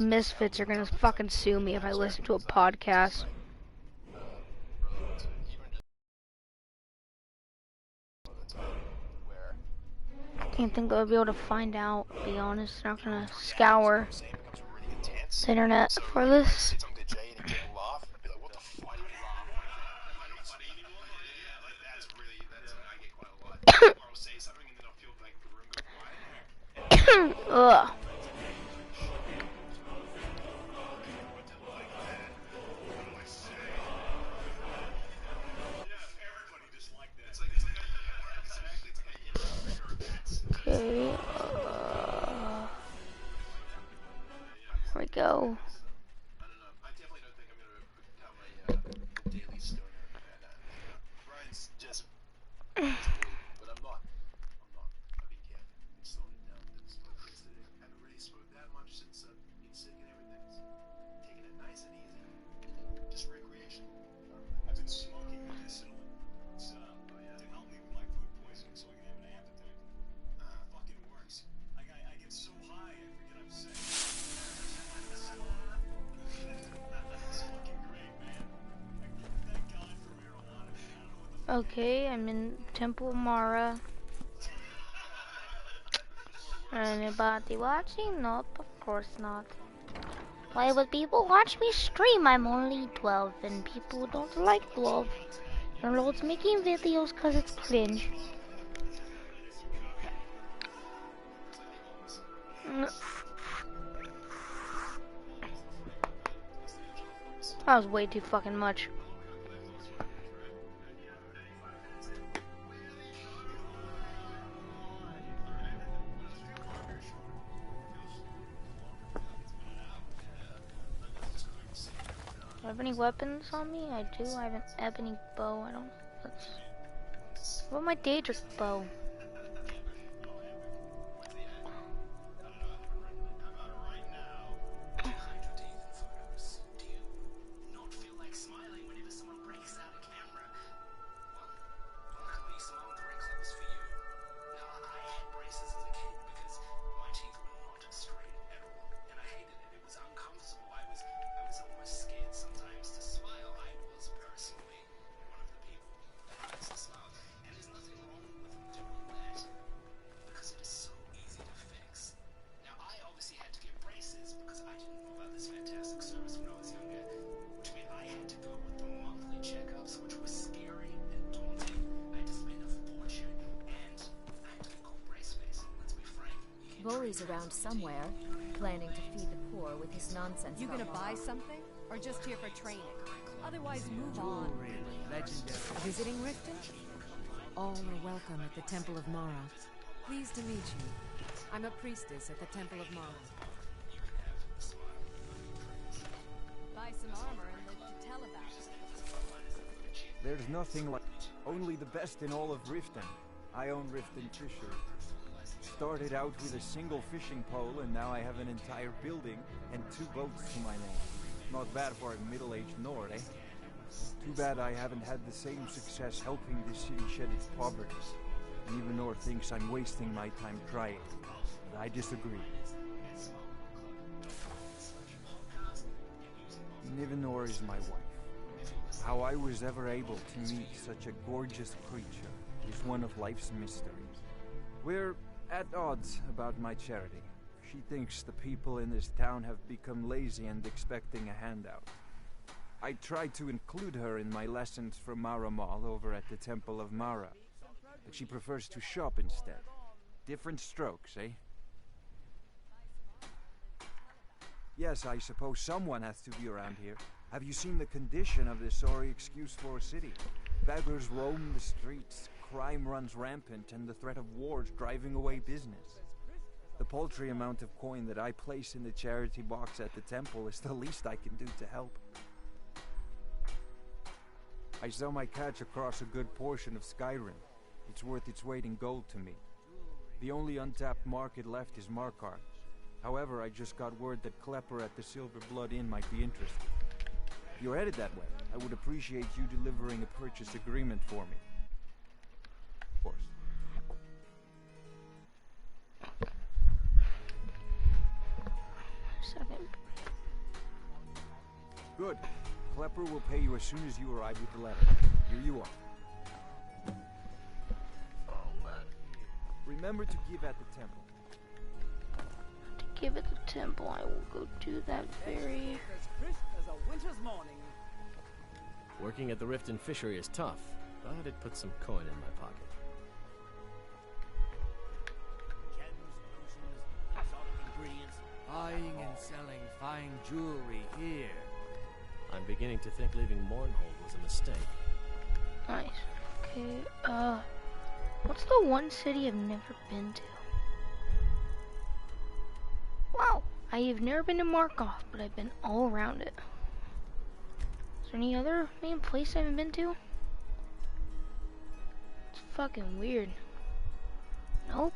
misfits are gonna fucking sue me if I listen to a podcast. Can't think they'll be able to find out, to be honest. They're not gonna scour the internet for this. Ugh. Okay, here we go. Okay, I'm in Temple Mara. Anybody watching? Nope, of course not. Why would people watch me stream? I'm only 12 and people don't like 12. They're not making videos cause it's cringe. That was way too fucking much. Do I have any weapons on me? I do. I have an ebony bow. I don't know. What about my Daedric bow? Bully's around somewhere, planning to feed the poor with his nonsense. You gonna buy something, or just here for training? Otherwise, move on. Legendary. Visiting Riften? All are welcome at the Temple of Mara. Pleased to meet you. I'm a priestess at the Temple of Mara. Buy some armor and live to tell about it. There's nothing like... Only the best in all of Riften. I own Riften Fishery. Started out with a single fishing pole, and now I have an entire building and 2 boats to my name. Not bad for a middle-aged Nord, eh? Too bad I haven't had the same success helping this city shed its poverty. Nivenor thinks I'm wasting my time trying, but I disagree. Nivenor is my wife. How I was ever able to meet such a gorgeous creature is one of life's mysteries. We're at odds about my charity. She thinks the people in this town have become lazy and expecting a handout. I try to include her in my lessons from Mara Mall over at the Temple of Mara, but she prefers to shop instead. Different strokes, eh? Yes, I suppose someone has to be around here. Have you seen the condition of this sorry excuse for a city? Beggars roam the streets, crime runs rampant, and the threat of wars driving away business. The paltry amount of coin that I place in the charity box at the temple is the least I can do to help. I sell my catch across a good portion of Skyrim. It's worth its weight in gold to me. The only untapped market left is Markarth. However, I just got word that Klepper at the Silver Blood Inn might be interested. If you're headed that way, I would appreciate you delivering a purchase agreement for me. Of course. Second Good. Klepper will pay you as soon as you arrive with the letter. Here you are. Remember to give at the temple. To give at the temple, I will go do that very... As crisp as a winter's morning. Working at the Rift and Fishery is tough, but it puts some coin in my pocket. Gems, lotions, exotic ingredients. Buying and selling fine jewelry here. I'm beginning to think leaving Mournhold was a mistake. Nice. Okay, what's the one city I've never been to? Wow, I have never been to Markov, but I've been all around it. Is there any other main place I haven't been to? It's fucking weird. Nope.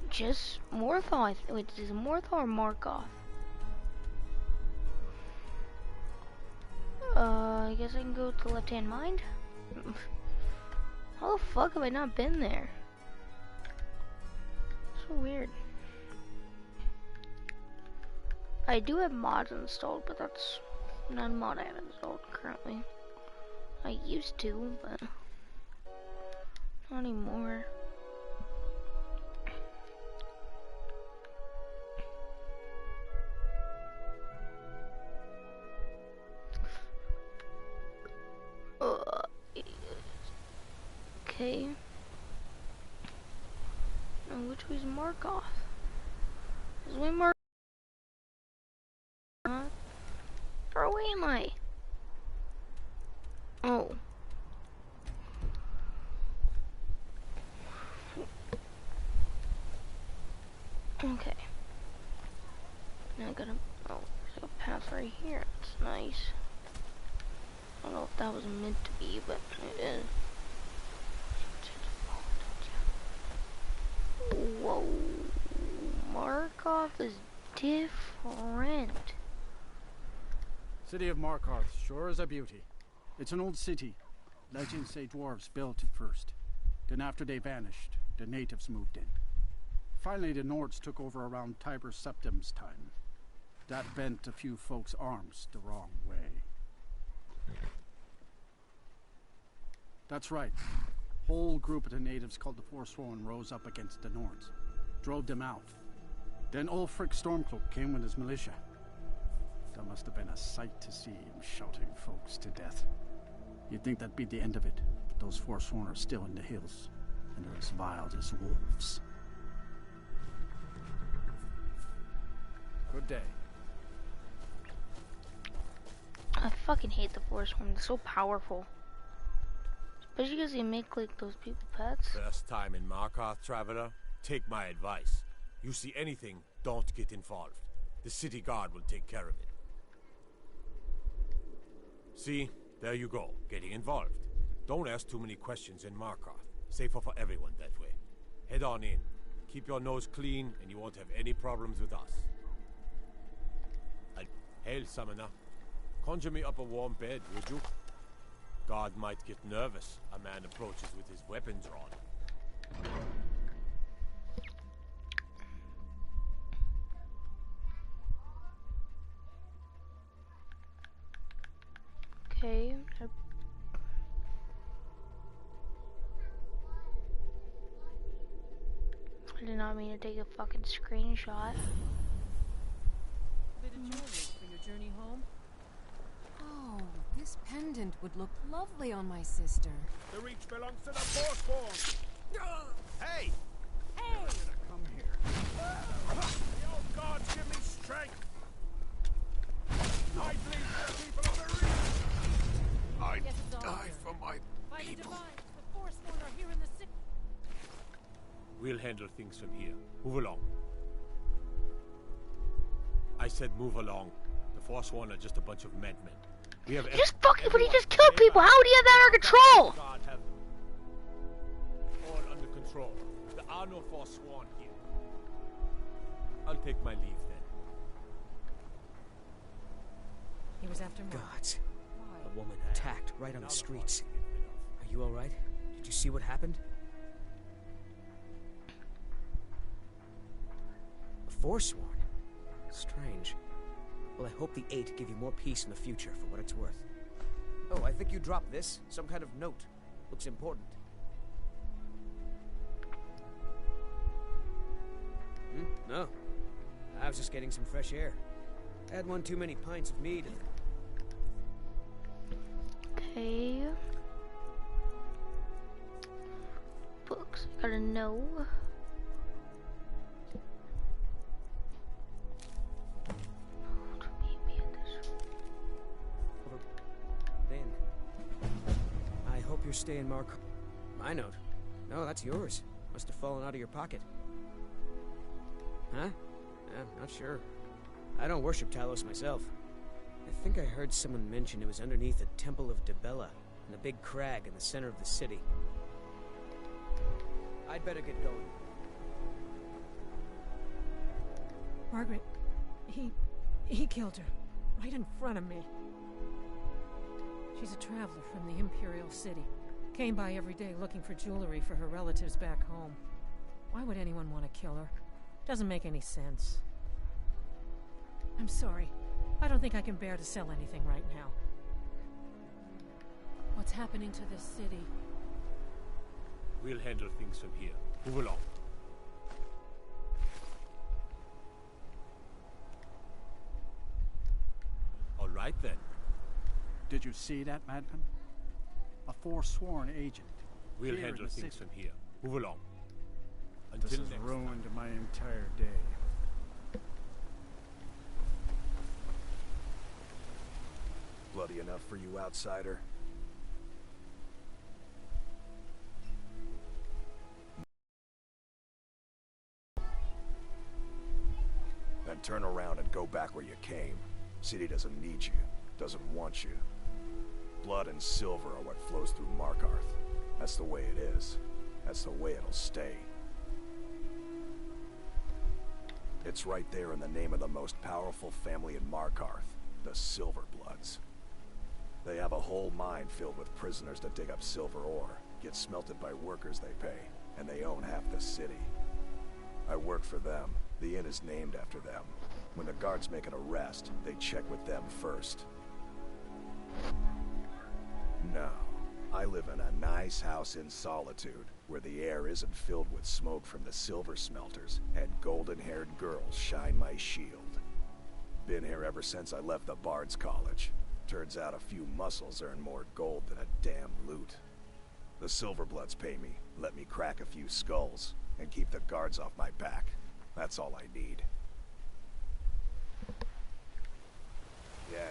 Just Morthal. Wait, is it Morthal or Markov? I guess I can go to Left Hand Mind? How the fuck have I not been there? So weird. I do have mods installed, but that's not a mod I have installed currently. I used to, but not anymore. Okay. Now which way's Markov? Is way Mark? Where away am I? Oh. Okay. Now I gotta. Oh, there's a path right here. It's nice. I don't know if that was meant to be, but it is. Whoa. Markov is different. City of Markarth sure is a beauty. It's an old city. Legends say dwarves built it first. Then after they vanished, the natives moved in. Finally the Nords took over around Tiber Septim's time. That bent a few folks' arms the wrong way. That's right. Whole group of the natives called the Forsworn rose up against the Nords. Drove them out. Then Ulfric Stormcloak came with his militia. That must have been a sight to see him shouting folks to death. You'd think that'd be the end of it, but those Forsworn are still in the hills, and they're as wild as wolves. Good day. I fucking hate the Forsworn. They're so powerful. Especially because they make like those people pets. First time in Markarth, traveler? Take my advice. You see anything, don't get involved. The city guard will take care of it. See? There you go, getting involved. Don't ask too many questions in Markarth. Safer for everyone that way. Head on in. Keep your nose clean, and you won't have any problems with us. Hail, summoner. Conjure me up a warm bed, would you? Guard might get nervous. A man approaches with his weapon drawn. Okay. I did not mean to take a fucking screenshot. Bit of jewelry for your journey home. Oh, this pendant would look lovely on my sister. The reach belongs to the Forsworn! Hey! Hey! Come here. The old gods give me strength! I bleed for the people of the reach! I Yes, it's all die here. for my By the people. divine, the Forsworn are here in the city. We'll handle things from here. Move along. I said move along. The Forsworn are just a bunch of madmen. We have He just fucking, but he just killed people. How do you have that under control? God have all under control. There are no Forsworn here. I'll take my leave then. He was after Mark. Gods. Why? A woman attacked right on the streets. Are you alright? Did you see what happened? A Forsworn? Strange. Well, I hope the Eight give you more peace in the future, for what it's worth. Oh, I think you dropped this. Some kind of note. Looks important. No. I was just getting some fresh air. I had one too many pints of mead and... Okay. Books, I gotta know. Ben, I hope you're staying, Mark. My note? No, that's yours. Must have fallen out of your pocket. Huh? Not sure. I don't worship Talos myself. I think I heard someone mention it was underneath the Temple of Dibella, in the big crag in the center of the city. I'd better get going. Margaret, he killed her, right in front of me. She's a traveler from the Imperial City. Came by every day looking for jewelry for her relatives back home. Why would anyone want to kill her? Doesn't make any sense. I'm sorry. I don't think I can bear to sell anything right now. What's happening to this city? We'll handle things from here. Move along. All right then. Did you see that, madman? A forsworn agent. We'll Here in handle the things city. from here. Move along. This Until has next ruined my entire day. Bloody enough for you, outsider? Then turn around and go back where you came. City doesn't need you, doesn't want you. Blood and silver are what flows through Markarth. That's the way it is. That's the way it'll stay. It's right there in the name of the most powerful family in Markarth, the Silverbloods. They have a whole mine filled with prisoners that dig up silver ore, get smelted by workers they pay, and they own half the city. I work for them. The inn is named after them. When the guards make an arrest, they check with them first. No, I live in a nice house in solitude, where the air isn't filled with smoke from the silver smelters, and golden-haired girls shine my shield. Been here ever since I left the Bard's College. Turns out a few muscles earn more gold than a damn loot. The Silverbloods pay me, let me crack a few skulls, and keep the guards off my back. That's all I need. Yeah.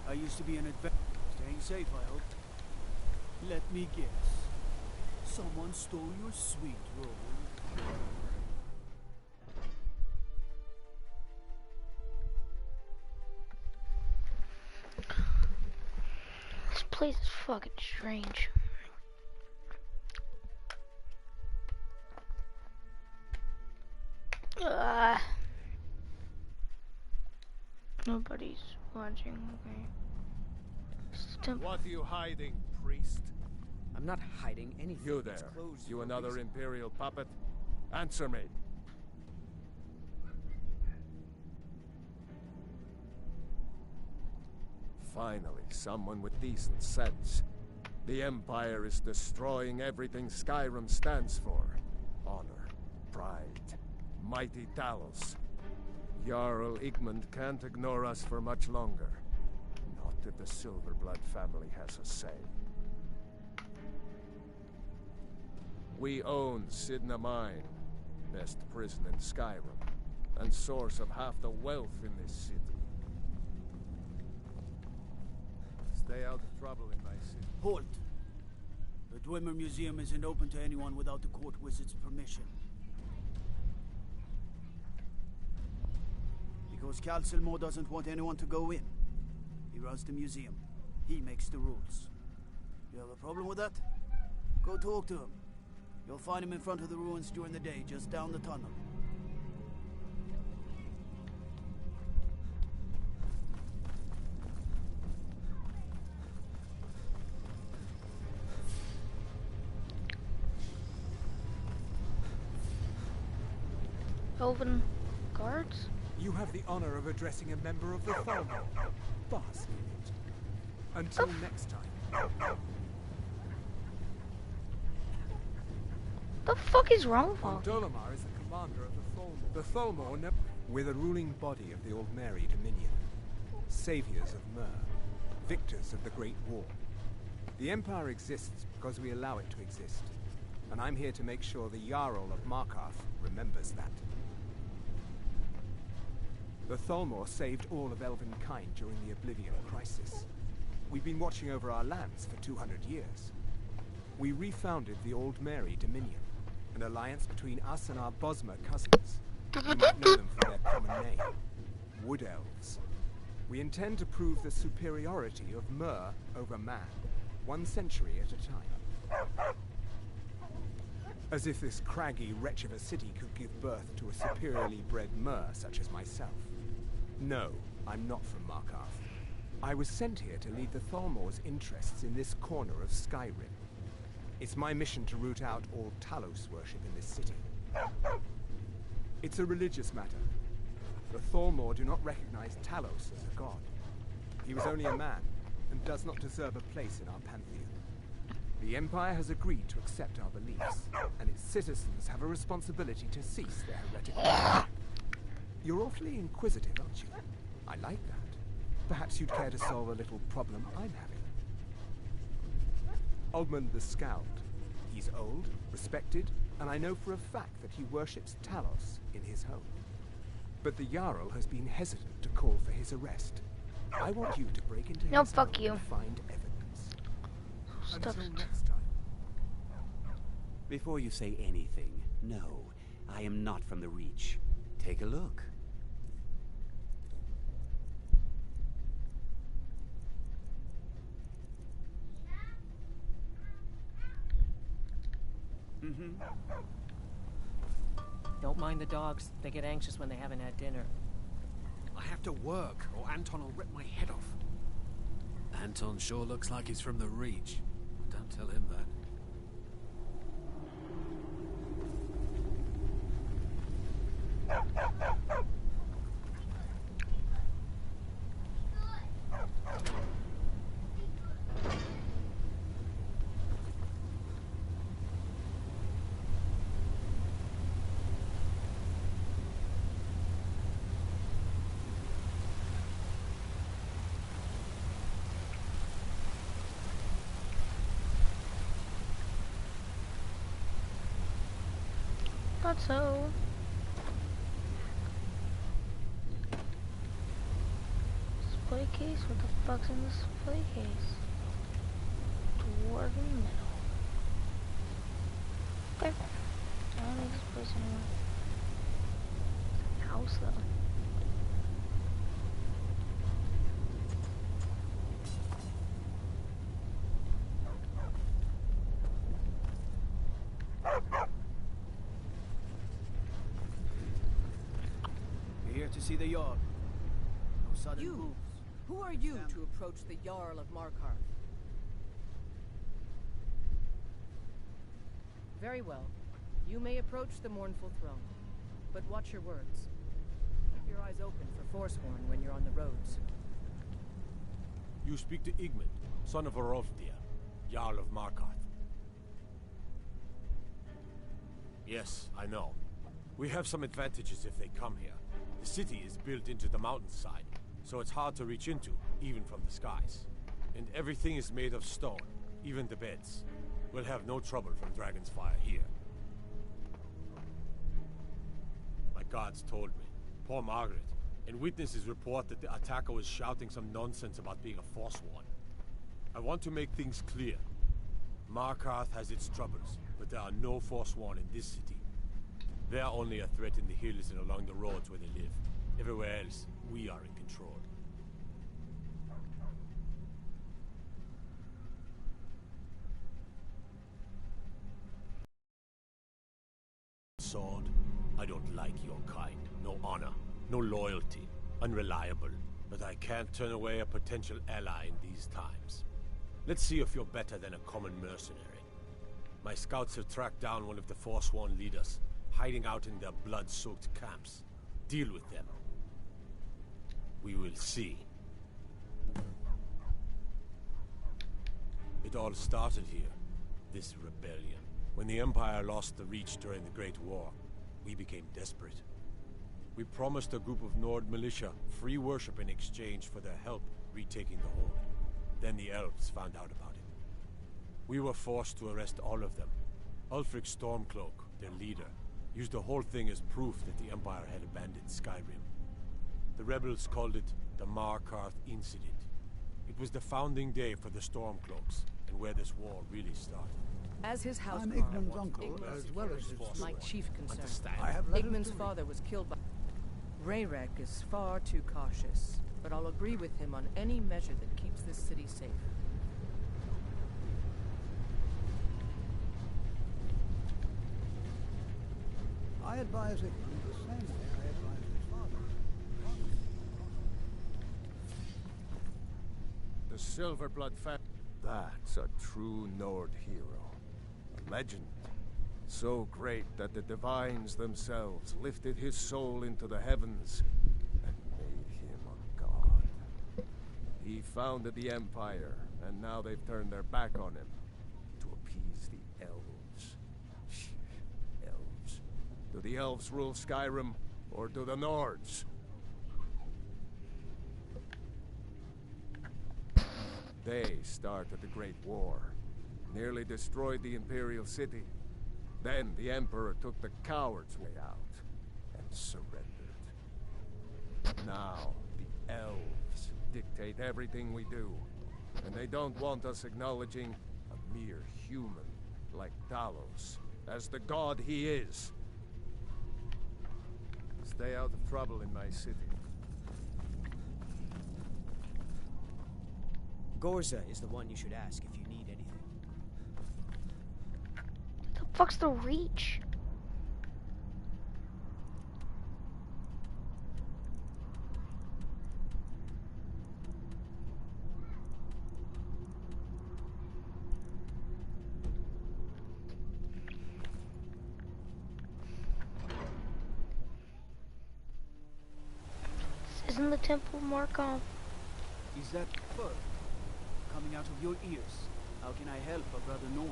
I used to be an adventurer. Staying safe, I hope. Let me guess. Someone stole your sweet roll. This place is fucking strange. Nobody's watching, okay. What are you hiding, priest? I'm not hiding anything. You It's there. closed You for a another reason. Imperial puppet? Answer me. Finally, someone with decent sense. The Empire is destroying everything Skyrim stands for. Honor, pride, mighty Talos. Jarl Igmund can't ignore us for much longer. Not if the Silverblood family has a say. We own Sidna Mine, best prison in Skyrim, and source of half the wealth in this city. Stay out of trouble in my city. Halt! The Dwemer Museum isn't open to anyone without the court wizard's permission. Because Calcelmo doesn't want anyone to go in. He runs the museum. He makes the rules. You have a problem with that? Go talk to him. You'll find him in front of the ruins during the day, just down the tunnel. Elven guards? You have the honor of addressing a member of the Thalmor. Bask in it. Until next time. The fuck is wrong with Von you? Dolomar is the commander of the Thalmor. The Thalmor we're the ruling body of the Old Mary Dominion. Saviors of Myr. Victors of the Great War. The Empire exists because we allow it to exist. And I'm here to make sure the Jarl of Markarth remembers that. The Thalmor saved all of Elvenkind during the Oblivion Crisis. We've been watching over our lands for 200 years. We refounded the Old Mary Dominion, an alliance between us and our Bosmer cousins. You might know them from their common name, Wood Elves. We intend to prove the superiority of Myr over man, 1 century at a time. As if this craggy wretch of a city could give birth to a superiorly bred Myr such as myself. No, I'm not from Markarth. I was sent here to lead the Thalmor's interests in this corner of Skyrim. It's my mission to root out all Talos worship in this city. It's a religious matter. The Thalmor do not recognize Talos as a god. He was only a man, and does not deserve a place in our pantheon. The Empire has agreed to accept our beliefs, and its citizens have a responsibility to cease their heretical. You're awfully inquisitive, aren't you? I like that. Perhaps you'd care to solve a little problem I'm having. Ogmund the Scald. He's old, respected, and I know for a fact that he worships Talos in his home. But the Jarl has been hesitant to call for his arrest. I want you to break into his fuck home you. and find evidence. Stop. Until next time. Before you say anything, no, I am not from the Reach. Take a look. Don't mind the dogs. They get anxious when they haven't had dinner. I have to work, or Anton will rip my head off. Anton sure looks like he's from the Reach. Don't tell him that. Thought so. Display case? What the fuck's in the display case? Dwarven metal. Okay. I don't need this place anymore. House though. Here to see the Jarl. No sudden You! moves. Who are you to approach the Jarl of Markarth? Very well. You may approach the mournful throne, but watch your words. Keep your eyes open for Forsworn when you're on the roads. You speak to Igmund, son of Orolfdir, Jarl of Markarth. Yes, I know. We have some advantages if they come here. The city is built into the mountainside, so it's hard to reach into, even from the skies. And everything is made of stone, even the beds. We'll have no trouble from Dragon's Fire here. My guards told me, poor Margaret, and witnesses report that the attacker was shouting some nonsense about being a Forsworn. I want to make things clear. Markarth has its troubles, but there are no Forsworn in this city. They are only a threat in the hills and along the roads where they live. Everywhere else, we are in control. Sword, I don't like your kind. No honor, no loyalty, unreliable. But I can't turn away a potential ally in these times. Let's see if you're better than a common mercenary. My scouts have tracked down one of the Forsworn leaders, hiding out in their blood-soaked camps. Deal with them. We will see. It all started here, this rebellion. When the Empire lost the Reach during the Great War, we became desperate. We promised a group of Nord militia free worship in exchange for their help retaking the hold. Then the elves found out about it. We were forced to arrest all of them. Ulfric Stormcloak, their leader, used the whole thing as proof that the Empire had abandoned Skyrim. The rebels called it the Markarth Incident. It was the founding day for the Stormcloaks, and where this war really started. As his house I'm guard, Igmund's uncle, as well as his my chief concern. I have letters Igmund's to read. father was killed by... Rayrek is far too cautious, but I'll agree with him on any measure that keeps this city safe. I advise Igmund the same way I advised his father. The Silverblood family. That's a true Nord hero. A legend. So great that the divines themselves lifted his soul into the heavens and made him a god. He founded the Empire, and now they've turned their back on him to appease the elves. Elves. Do the elves rule Skyrim, or do the Nords? They started the Great War, nearly destroyed the Imperial City. Then the Emperor took the coward's way out and surrendered. Now, the elves dictate everything we do, and they don't want us acknowledging a mere human like Talos as the god he is. Stay out of trouble in my city. Gorza is the one you should ask if you need anything. The fuck's the Reach? This isn't the Temple of Markov. Is that fur coming out of your ears? How can I help a brother Nord?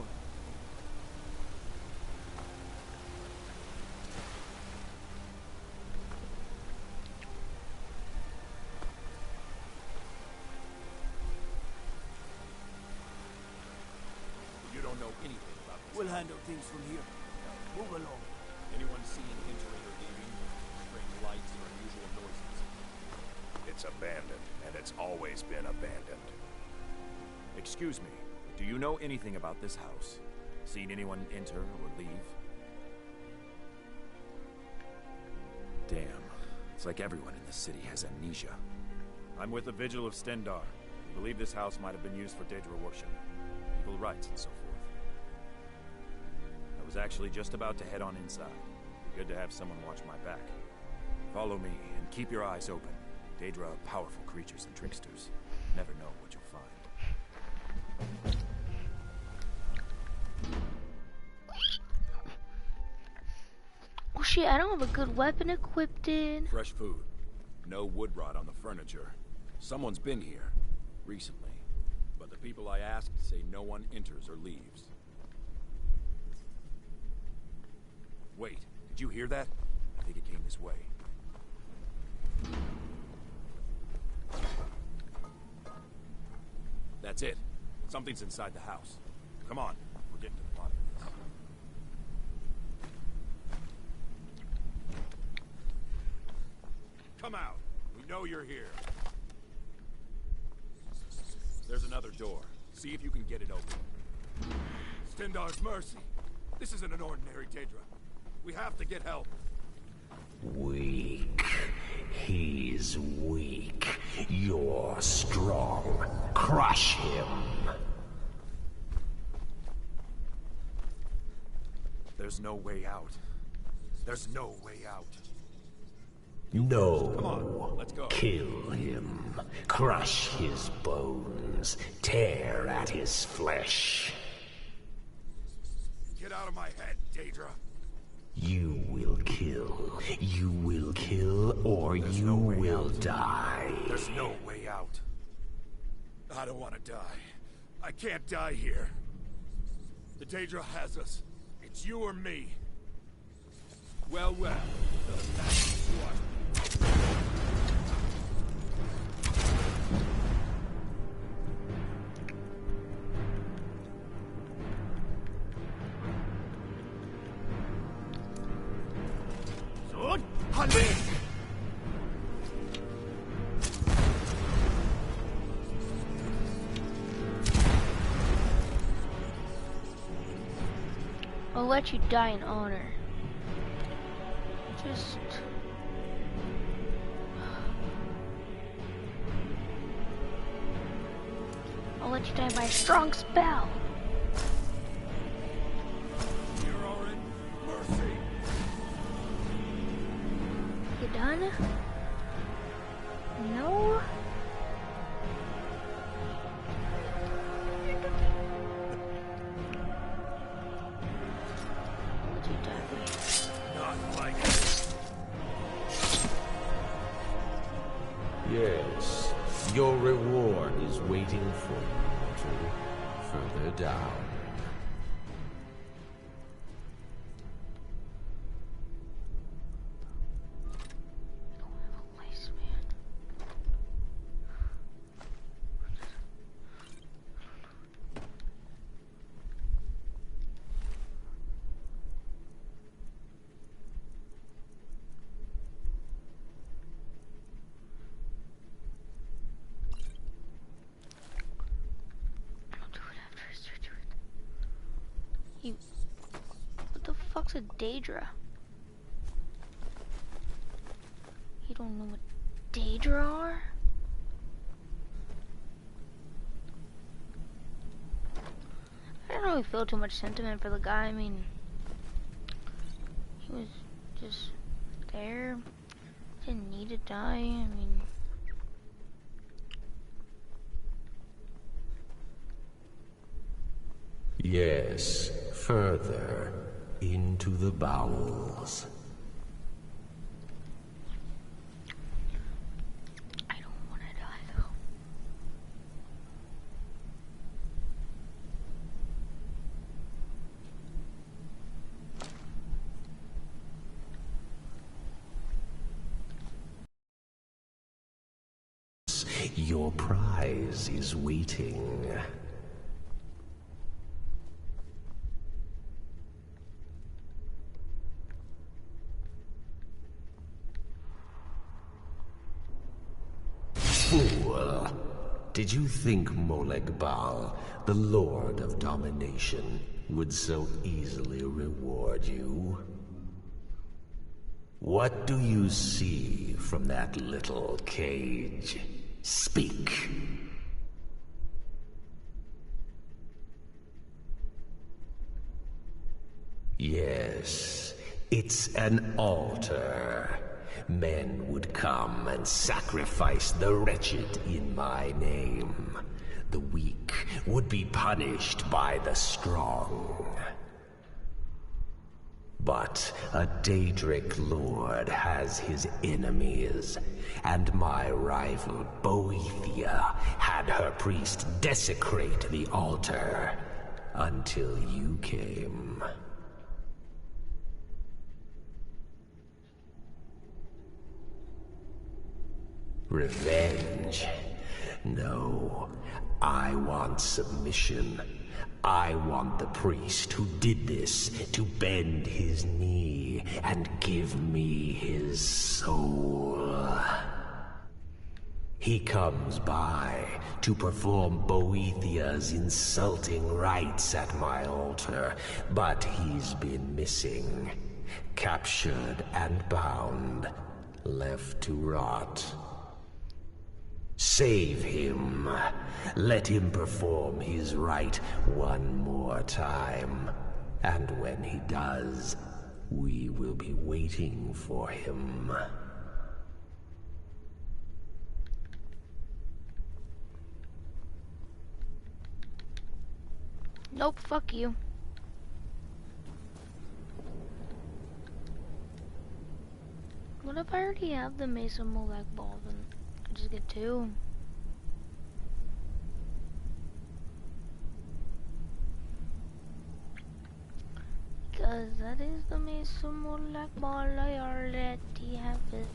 You don't know anything about this. We'll handle things from here. Move along. Anyone seen entering or leaving? Strange lights or unusual noises? It's abandoned, and it's always been abandoned. Excuse me, do you know anything about this house? Seen anyone enter or leave? Damn, it's like everyone in this city has amnesia. I'm with the Vigil of Stendar. We believe this house might have been used for Daedra worship, evil rites and so forth. I was actually just about to head on inside. Good to have someone watch my back. Follow me and keep your eyes open. Daedra are powerful creatures and tricksters. Never know what you'll find. Oh shit, I don't have a good weapon equipped in. Fresh food. No wood rot on the furniture. Someone's been here. Recently. But the people I asked say no one enters or leaves. Wait, did you hear that? I think it came this way. That's it. Something's inside the house. Come on, we're getting to the bottom of this. Come out. We know you're here. There's another door. See if you can get it open. Stendar's mercy. This isn't an ordinary Daedra. We have to get help. Weak. He's weak. You're strong. Crush him. There's no way out. There's no way out. No. Come on, let's go. Kill him. Crush his bones. Tear at his flesh. Get out of my head, Daedra. You will kill, or There's you no way will out. die. There's no way out. I don't want to die. I can't die here. The Daedra has us. It's you or me. Well, well. That's what. Sword, Honey! I'll let you die in honor. Just... I'll let you die by a strong spell. Here are in mercy. You done? No? Not like it. Yes, your reward is waiting for you, mortal, further down. What the fuck's a Daedra? You don't know what Daedra are? I don't really feel too much sentiment for the guy. I mean, he was just there. Didn't need to die. I mean, Yes, further into the bowels. I don't want to die though. Your prize is waiting. Fool! Did you think Moleg Bal, the Lord of Domination, would so easily reward you? What do you see from that little cage? Speak! Yes, it's an altar. Men would come and sacrifice the wretched in my name. The weak would be punished by the strong. But a Daedric lord has his enemies, and my rival Boethia had her priest desecrate the altar until you came. Revenge? No, I want submission. I want the priest who did this to bend his knee and give me his soul. He comes by to perform Boethia's insulting rites at my altar, but he's been missing, captured and bound, left to rot. Save him. Let him perform his rite one more time. And when he does, we will be waiting for him. Nope, fuck you. What if I already have the Mason Molek balls and I just get 2? Because that is the Mason Molek ball, I already have it.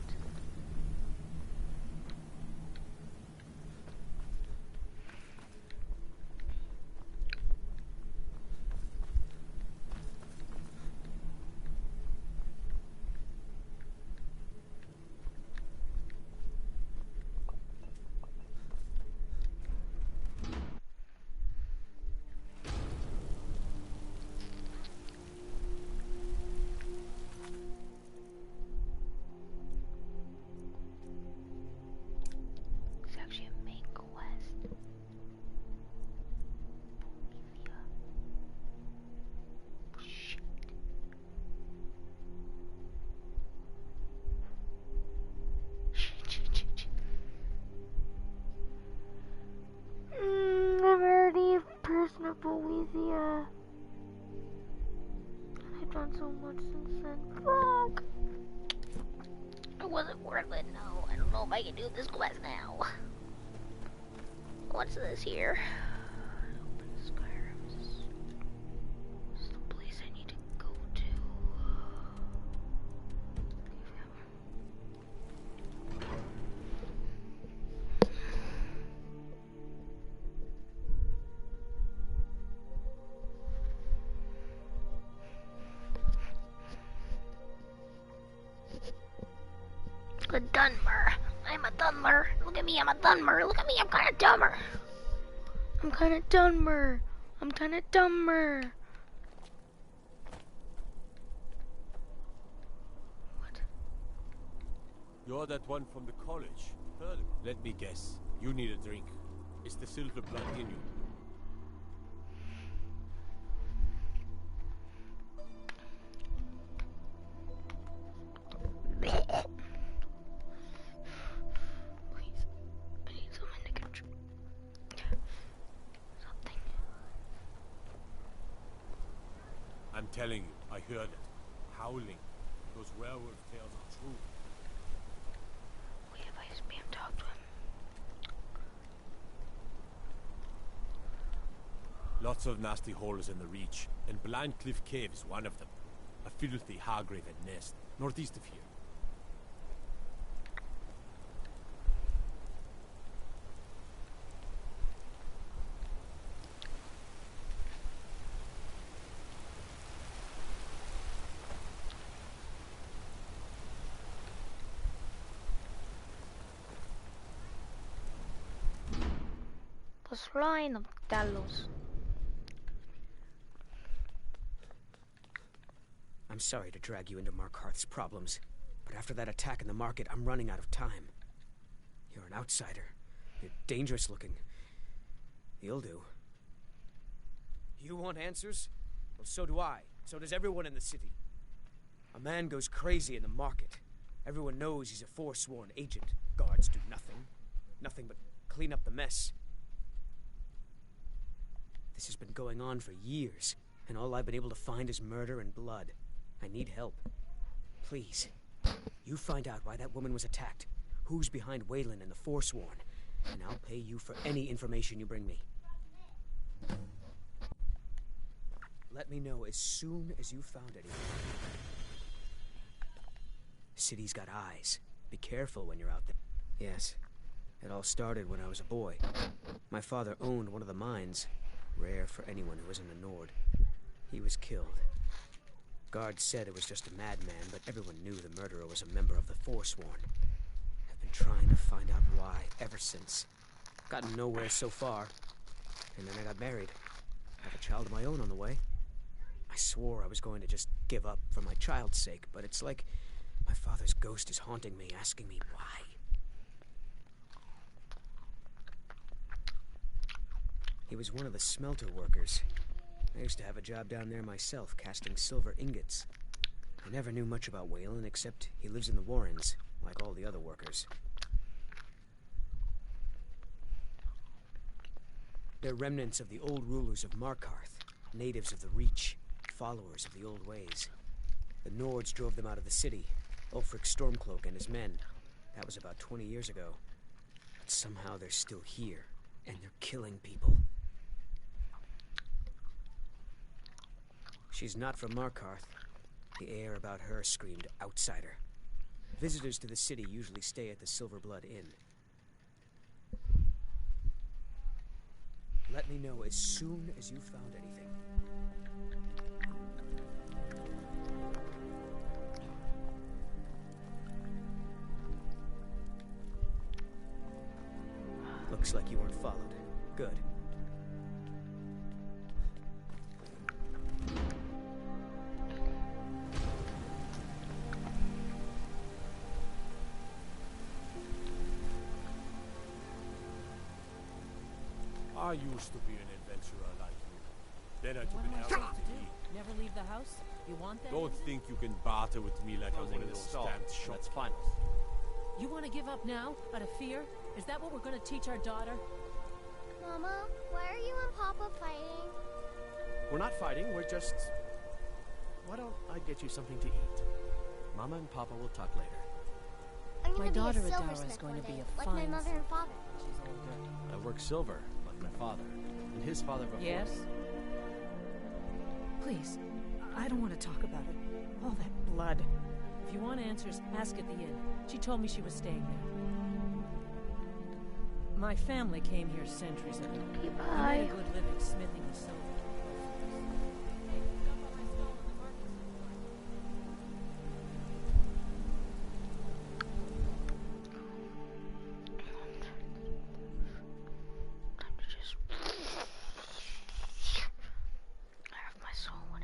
I'm already a person of Boethia. I've done so much since then. Fuck! It wasn't worth it, no. I don't know if I can do this quest now. What's this here? Skyrim. This is the place I need to go to. A Dunmer. I'm a Dunmer. Look at me, I'm a Dunmer. Look at me, I'm kinda dumber. I'm kinda dumber. I'm kinda dumber. You're that one from the college. Heard of it. Let me guess. You need a drink. It's the silver blood in you. I'm telling you, I heard it. Howling. Those werewolf tales are true. Wait, if I spam talk to him. Lots of nasty holes in the Reach, and Blind Cliff Cave is one of them. A filthy, hard-graven nest, northeast of here. The Shrine of Talos. I'm sorry to drag you into Markarth's problems, but after that attack in the market, I'm running out of time. You're an outsider. You're dangerous looking. You'll do. You want answers? Well, so do I. So does everyone in the city. A man goes crazy in the market. Everyone knows he's a forsworn agent. Guards do nothing. Nothing but clean up the mess. This has been going on for years, and all I've been able to find is murder and blood. I need help. Please, you find out why that woman was attacked, who's behind Waylon and the Forsworn, and I'll pay you for any information you bring me. Let me know as soon as you found anything. City's got eyes. Be careful when you're out there. Yes, it all started when I was a boy. My father owned one of the mines. Rare for anyone who isn't a Nord. He was killed. Guards said it was just a madman, but everyone knew the murderer was a member of the Forsworn. I've been trying to find out why ever since. Gotten nowhere so far. And then I got married. I have a child of my own on the way. I swore I was going to just give up for my child's sake, but it's like my father's ghost is haunting me, asking me why. He was one of the smelter workers. I used to have a job down there myself, casting silver ingots. I never knew much about Waylon, except he lives in the Warrens, like all the other workers. They're remnants of the old rulers of Markarth, natives of the Reach, followers of the old ways. The Nords drove them out of the city. Ulfric Stormcloak and his men. That was about 20 years ago. But somehow they're still here, and they're killing people. She's not from Markarth. The air about her screamed outsider. Visitors to the city usually stay at the Silverblood Inn. Let me know as soon as you've found anything. Looks like you weren't followed. Good. I used to be an adventurer like you. Then I took What an am I arrow supposed to to do? eat. Never leave the house? You want that? Don't think you can barter with me like I'm one of those stamped shots. You want to give up now, out of fear? Is that what we're going to teach our daughter? Mama, why are you and Papa fighting? We're not fighting, we're just... Why don't I get you something to eat? Mama and Papa will talk later. I'm gonna My be daughter a Adara silversmith is going one to be day, a like my fine mother and father. She's older. I work silver, like my father, and his father before. Yes? Please, I don't want to talk about it. All that blood. If you want answers, ask at the inn. She told me she was staying there. My family came here centuries ago. We made a good living smithing and silver.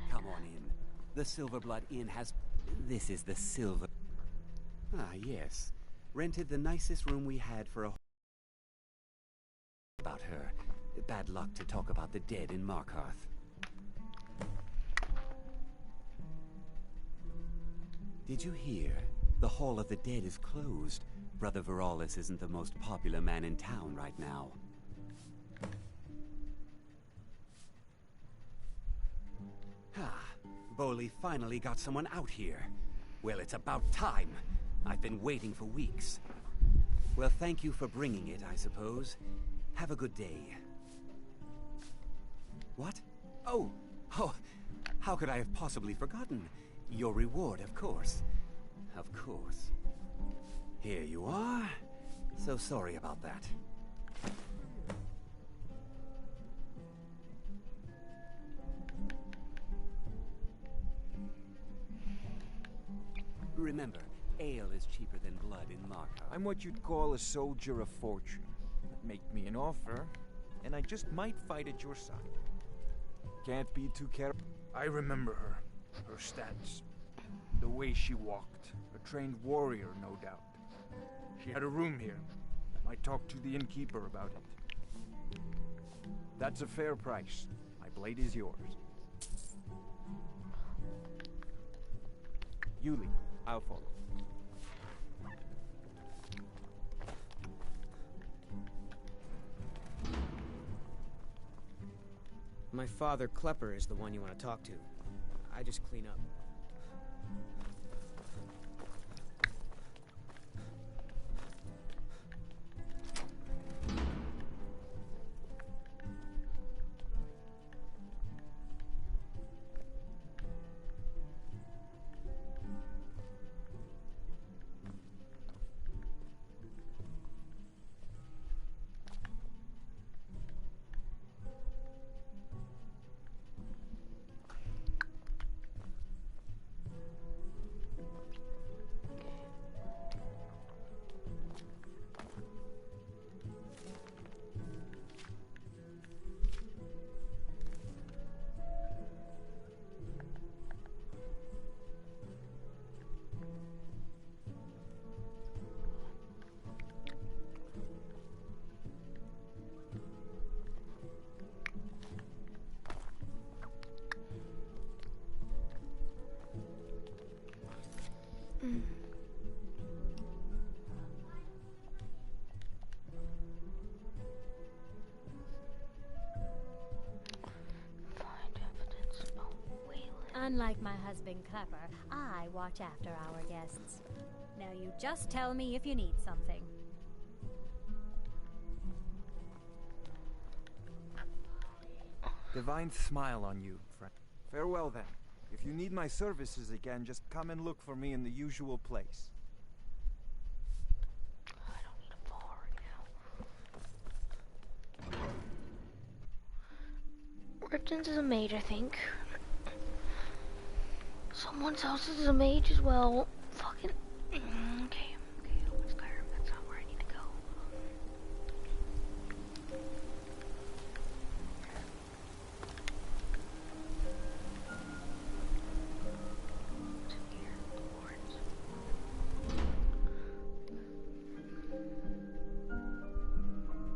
Come on in. The Silverblood Inn has... This is the Silver... Ah, yes. Rented the nicest room we had for a... About her. Bad luck to talk about the dead in Markarth. Did you hear? The Hall of the Dead is closed. Brother Veralis isn't the most popular man in town right now. Ah, Boley finally got someone out here. Well, it's about time. I've been waiting for weeks. Well, thank you for bringing it, I suppose. Have a good day. What? Oh, how could I have possibly forgotten? Your reward, of course. Of course. Here you are. So sorry about that. Remember, ale is cheaper than blood in Markarth. I'm what you'd call a soldier of fortune. Make me an offer, and I just might fight at your side. Can't be too careful. I remember her. Her stance. The way she walked. A trained warrior, no doubt. She had a room here. Might talk to the innkeeper about it. That's a fair price. My blade is yours. Yuli, I'll follow. My father, Klepper, is the one you want to talk to. I just clean up. Unlike my husband Clapper, I watch after our guests. Now you just tell me if you need something. Divine smile on you, friend. Farewell then. If you need my services again, just come and look for me in the usual place. I don't need a fall right now. Ripton's is a mage, I think. Someone's else is a mage as well. Fucking. Okay, open Skyrim. That's not where I need to go.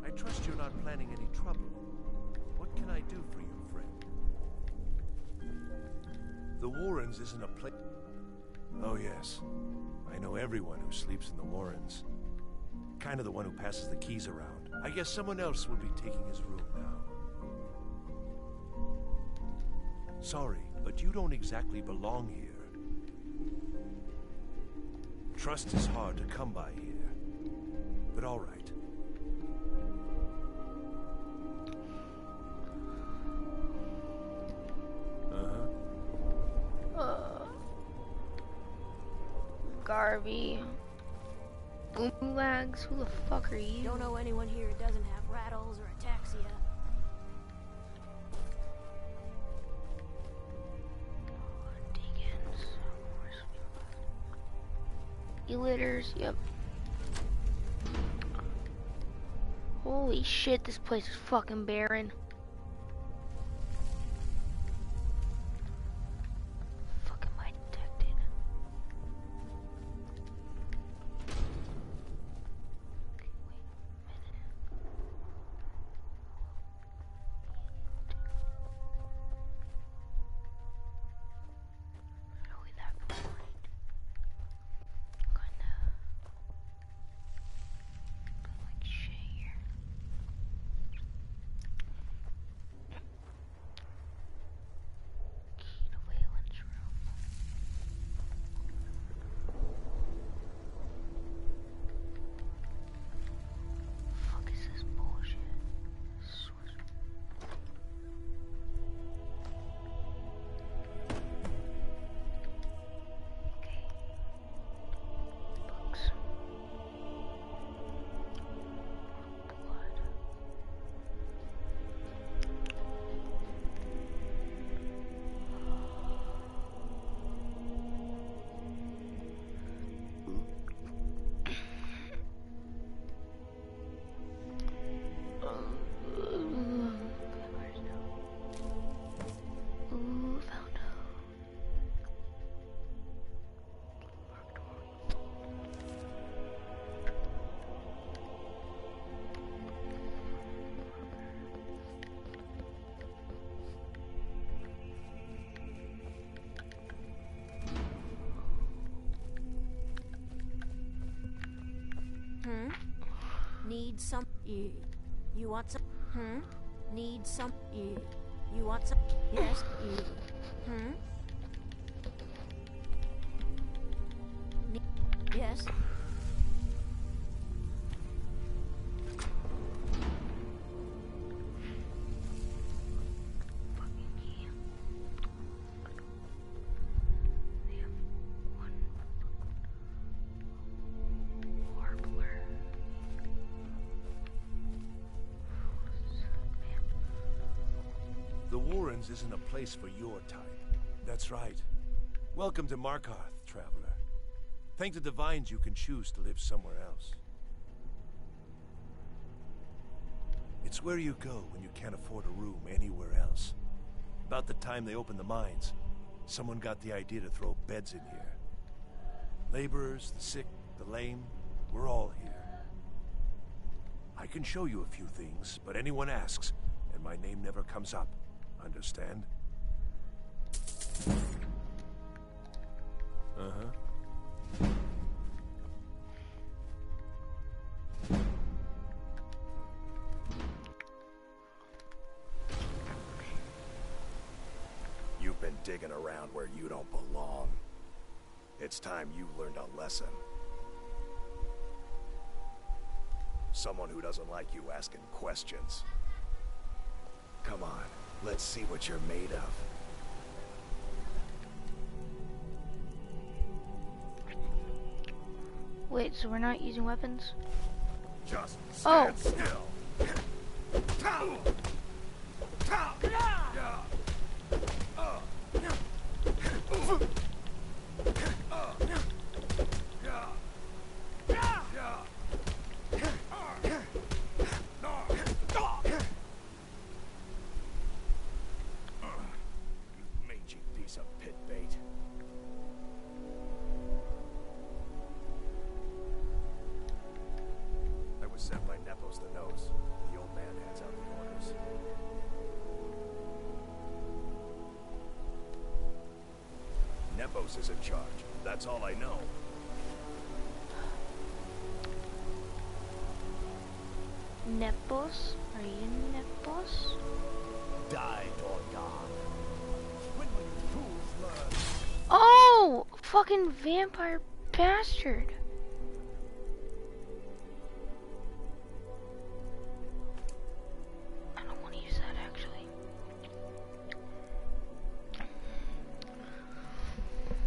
I trust you're not planning any trouble. What can I do for you, friend? The Warrens isn't a place. Oh, yes. I know everyone who sleeps in the Warrens. Kind of the one who passes the keys around. I guess someone else will be taking his room now. Sorry, but you don't exactly belong here. Trust is hard to come by here. But all right. Garvey. Boomwags, who the fuck are you? Don't know anyone here who doesn't have rattles or ataxia. Deacons. Illiters, yep. Holy shit, this place is fucking barren. Need some. You want some? Need some. You want some? Yes. Yes. The Warrens isn't a place for your type. That's right. Welcome to Markarth, traveler. Thank the Divines you can choose to live somewhere else. It's where you go when you can't afford a room anywhere else. About the time they opened the mines, someone got the idea to throw beds in here. Laborers, the sick, the lame, we're all here. I can show you a few things, but anyone asks, and my name never comes up. Understand? Uh-huh. You've been digging around where you don't belong. It's time you learned a lesson. Someone who doesn't like you asking questions. Come on, let's see what you're made of. Wait, so we're not using weapons? Just stand still. Mangy piece of pit bait. I was sent by Nepos the Nose. The old man hands out the orders. Nepos is in charge. That's all I know. Nepos? Are you Nepos? Die, Dorgon. When will you fools learn? Oh! Fucking vampire bastard. I don't want to use that actually.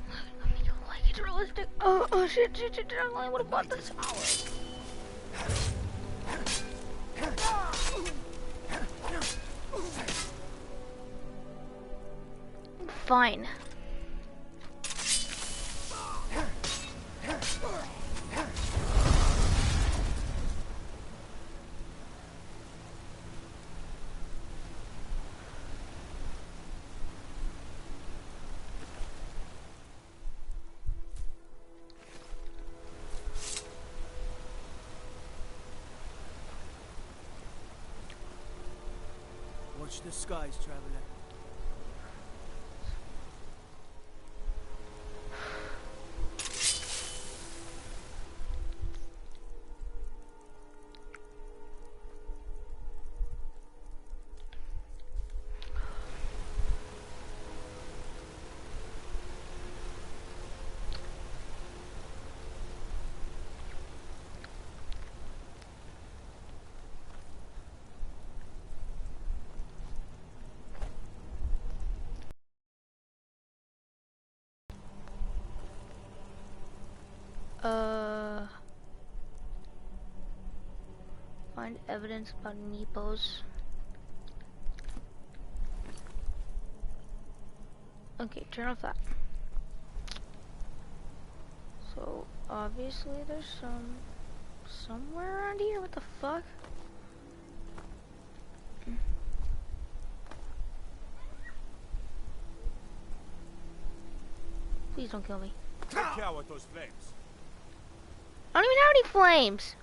Let me go like it's realistic. Oh shit, I would have bought this hour. Fine. Watch the skies, traveler. Find evidence about Nepos. Okay, turn off that. So, obviously there's somewhere around here, what the fuck? Please don't kill me. Take care with those flames. I don't even have any flames.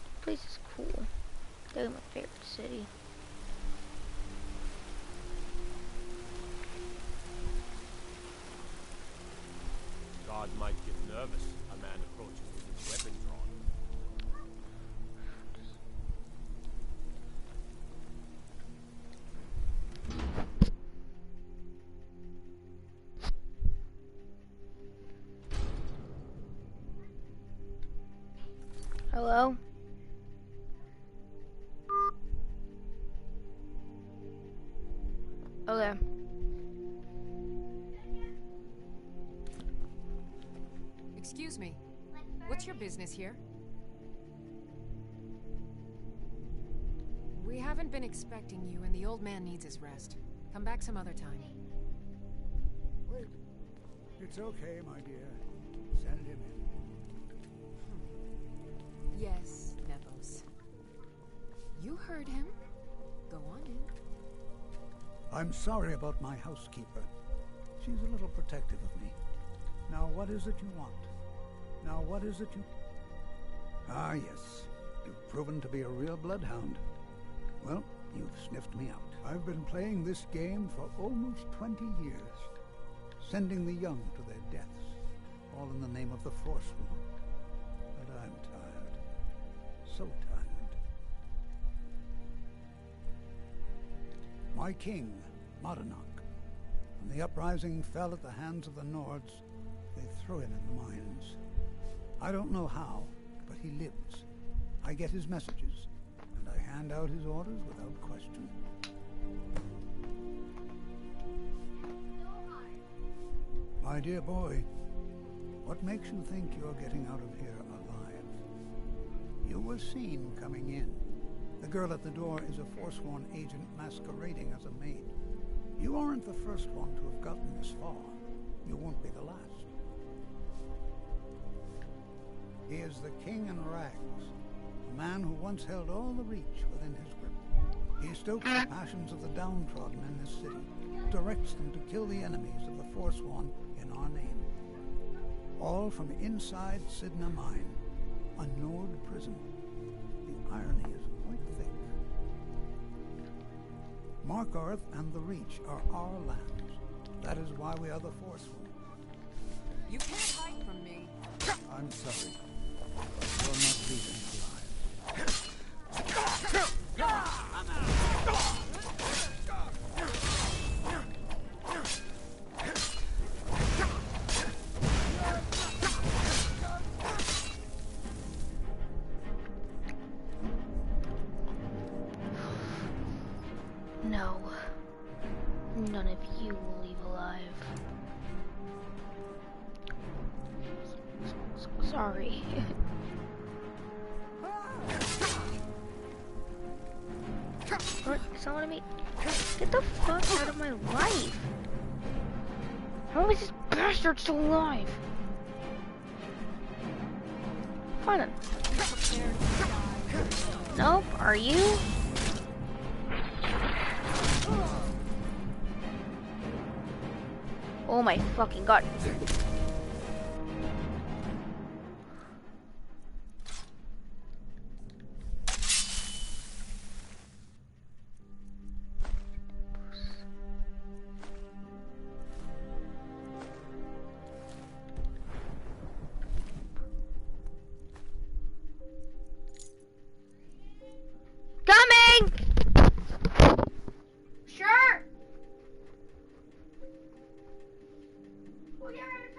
This place is cool. They're my favorite city. God might get nervous. A man approaches with his weapon drawn. Hello? Okay. Excuse me. What's your business here? We haven't been expecting you, and the old man needs his rest. Come back some other time. Wait. It's okay, my dear. Send him in. Yes, Nepos. You heard him. Go on in. I'm sorry about my housekeeper. She's a little protective of me. Now, what is it you want? Now, what is it you... Ah, yes. You've proven to be a real bloodhound. Well, you've sniffed me out. I've been playing this game for almost 20 years. Sending the young to their deaths. all in the name of the Forsworn. But I'm tired. So tired. My king, Madanach, when the uprising fell at the hands of the Nords, they threw him in the mines. I don't know how, but he lives. I get his messages, and I hand out his orders without question. My dear boy, what makes you think you're getting out of here alive? You were seen coming in. The girl at the door is a Forsworn agent masquerading as a maid. You aren't the first one to have gotten this far. You won't be the last. He is the king in rags, a man who once held all the Reach within his grip. He stokes the passions of the downtrodden in this city, directs them to kill the enemies of the Forsworn in our name. All from inside Sidna Mine, a Nord prison. The irony is quite thick. Markarth and the Reach are our lands. That is why we are the Forsworn. You can't hide from me. I'm sorry. You're not leaving alive. No. None of you will leave alive. Sorry. Someone me. Get the fuck out of my life. How is this bastard still alive? Fine then. Nope, are you? Oh my fucking god. Coming! Sure! We'll get rid of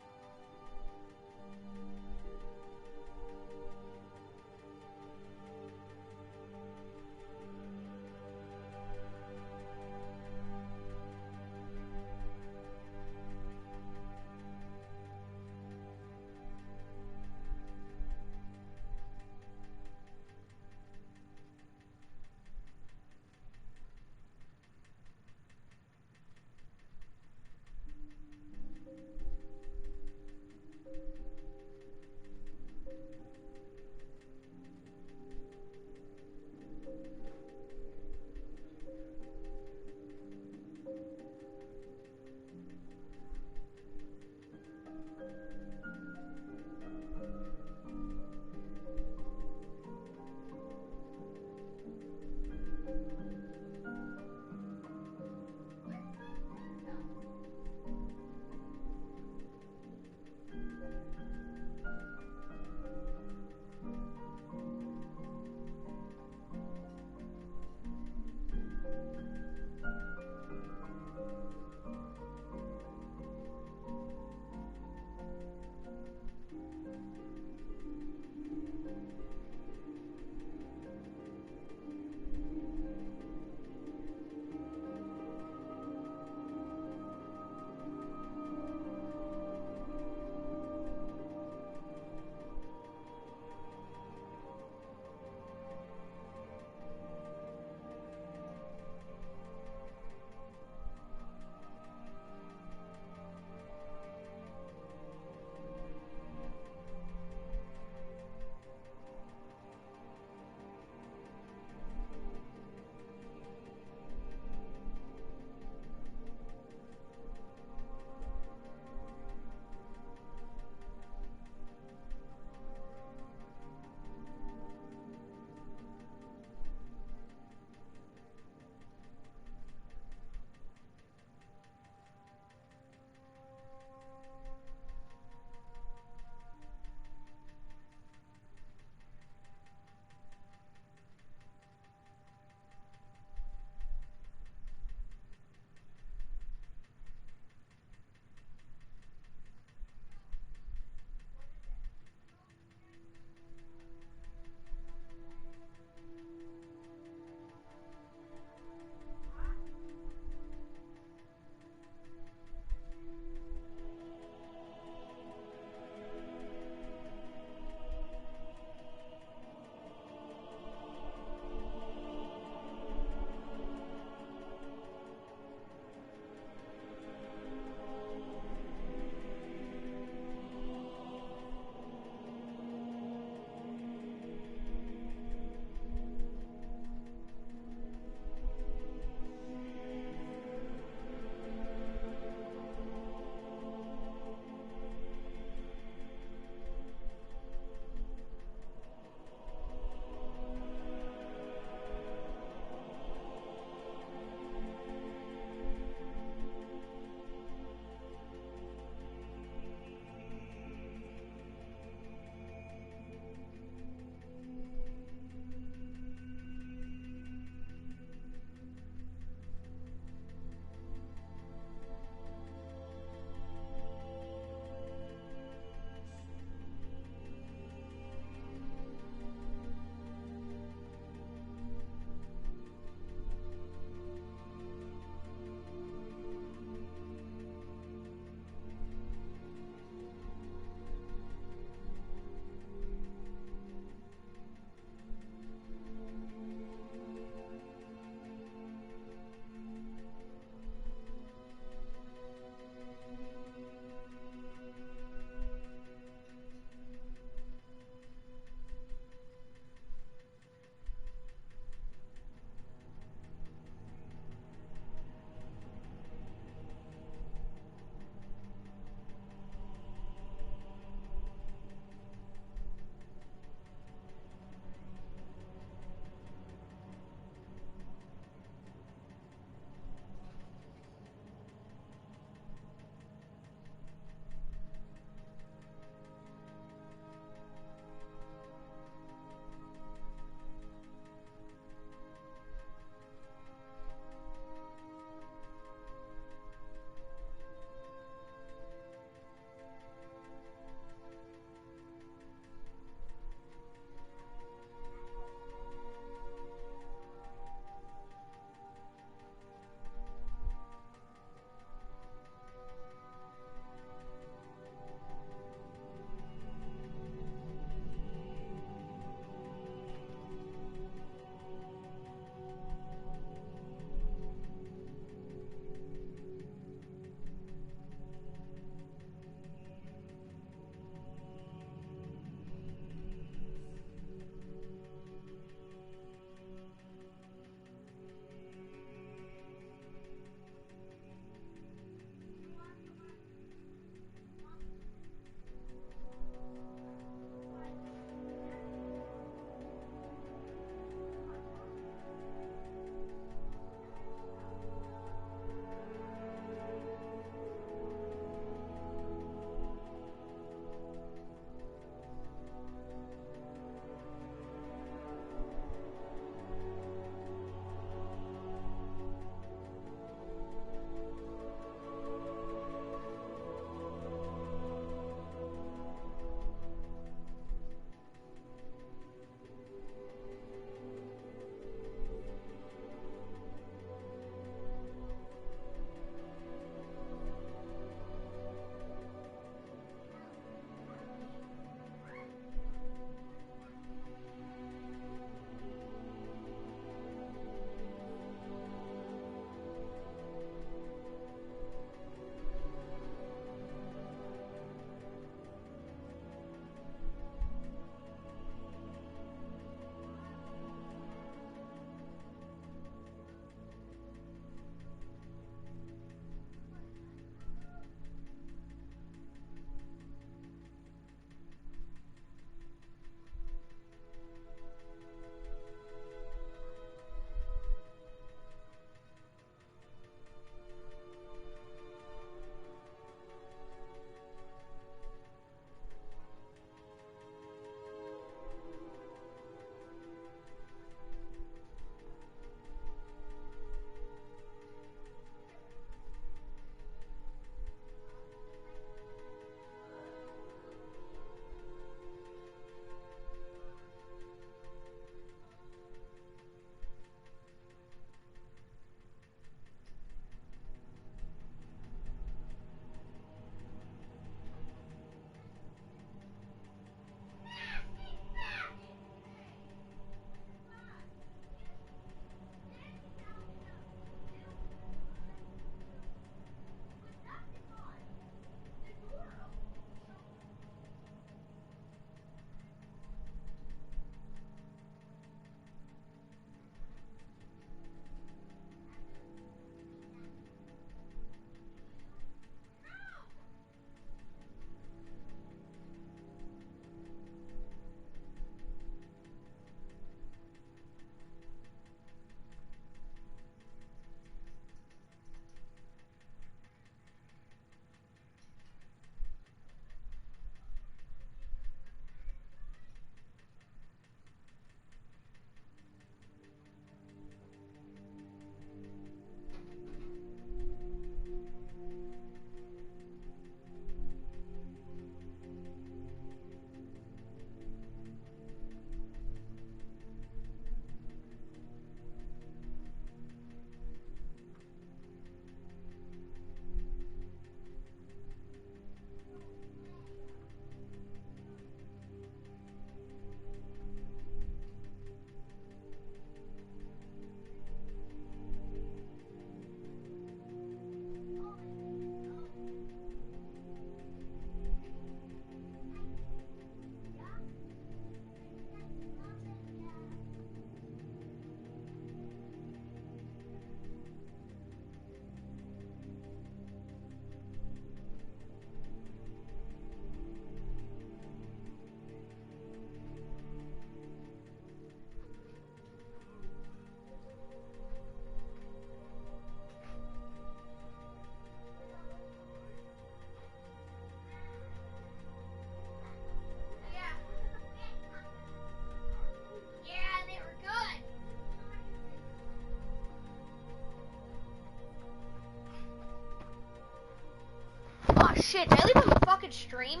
shit, did I leave a fucking stream?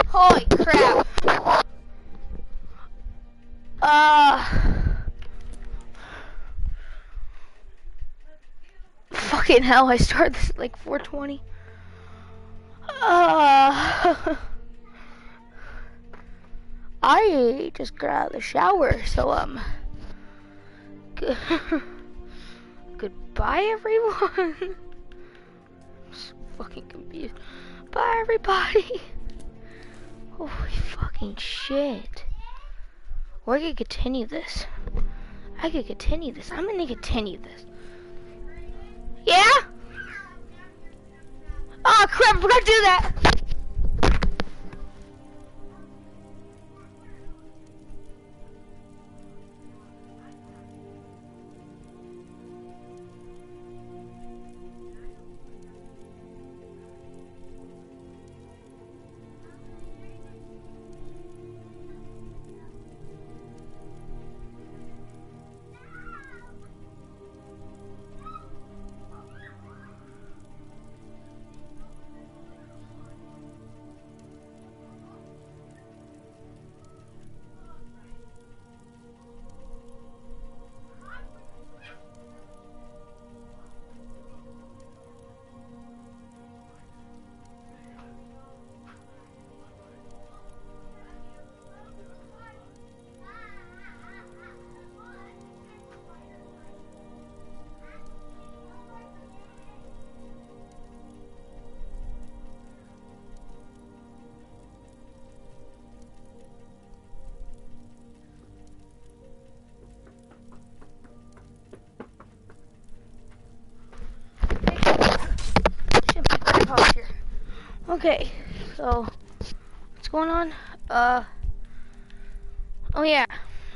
Holy crap. Fucking hell, I started this at like 4:20. I just got out of the shower, so goodbye everyone. I'm so fucking confused. Bye everybody. Holy fucking shit. Or I could continue this. I'm gonna continue this. Yeah? Oh crap, I forgot to do that. Okay, so what's going on? Oh yeah,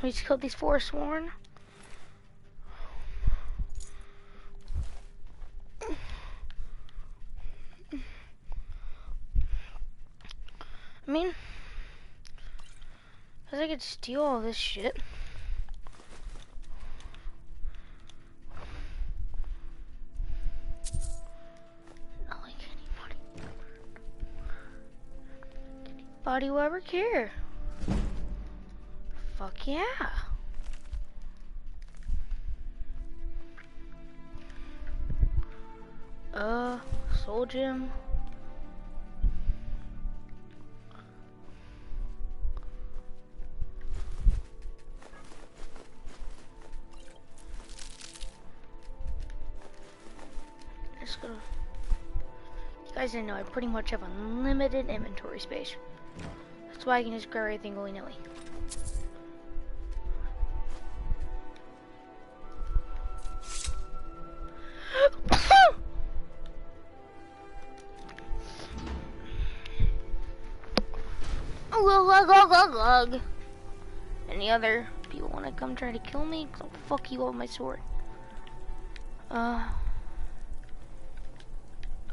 we just killed these Forsworn. I mean, I could steal all this shit. Not like anybody will ever care. Fuck yeah. Soul Gem. Just gonna. You guys didn't know I pretty much have unlimited inventory space. That's why I can just grab everything willy-nilly. Any other people want to come try to kill me? Cause I'll fuck you up with my sword.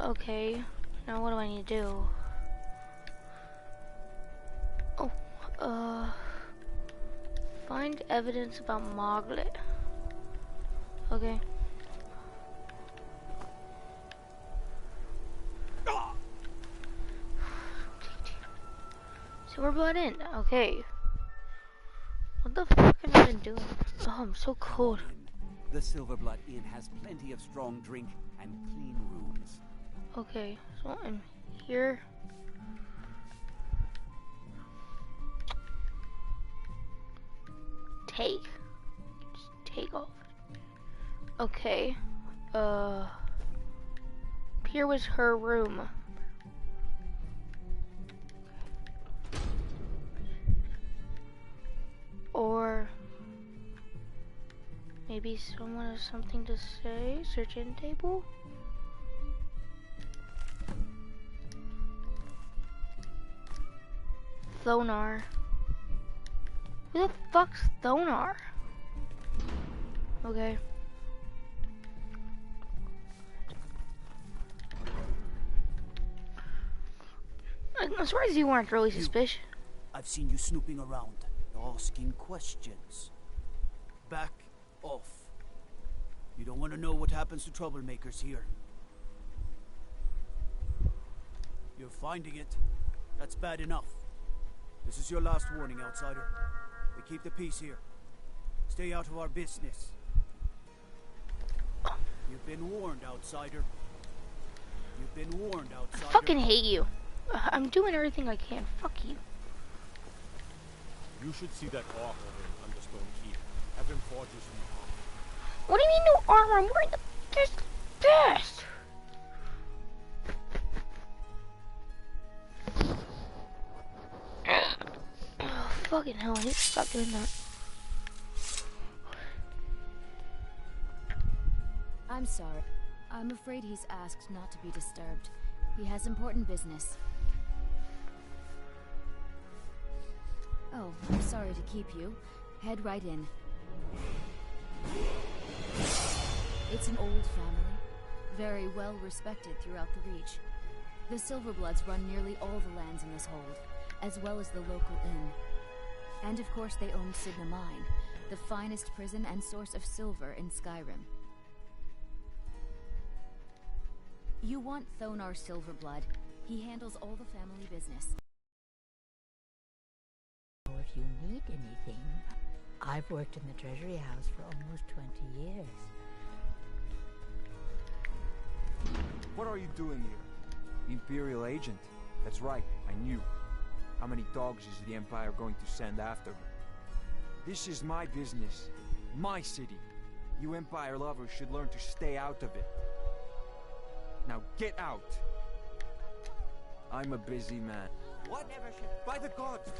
Okay. Now what do I need to do? Oh, find evidence about Moglet. Okay. Silver Blood Inn. Okay. What the fuck have I been doing? Oh, I'm so cold. The Silverblood Inn has plenty of strong drink and clean rooms. Okay, so I'm here. Take. Just take off. Okay. Here was her room. Or maybe someone has something to say. Search in table. Thonar. Who the fuck's Thonar? Okay. I'm surprised you weren't really suspicious. I've seen you snooping around, asking questions. Back off. You don't want to know what happens to troublemakers here. You're finding it. That's bad enough. This is your last warning, outsider. We keep the peace here. Stay out of our business. You've been warned, outsider. You've been warned, outsider. I fucking hate you. I'm doing everything I can. Fuck you. You should see that orc over in Understone Keep. Have him forge you some armor. What do you mean no armor? I'm wearing the best. Oh, fucking hell, I need to stop doing that. I'm sorry. I'm afraid he's asked not to be disturbed. He has important business. Oh, I'm sorry to keep you. Head right in. It's an old family, very well respected throughout the Reach. The Silverbloods run nearly all the lands in this hold, as well as the local inn. And of course they own Sidna Mine, the finest prison and source of silver in Skyrim. You want Thonar Silverblood. He handles all the family business. If you need anything, I've worked in the Treasury House for almost 20 years. What are you doing here? Imperial agent. That's right, I knew. How many dogs is the Empire going to send after me? This is my business. My city. You Empire lovers should learn to stay out of it. Now get out! I'm a busy man. What? By the gods,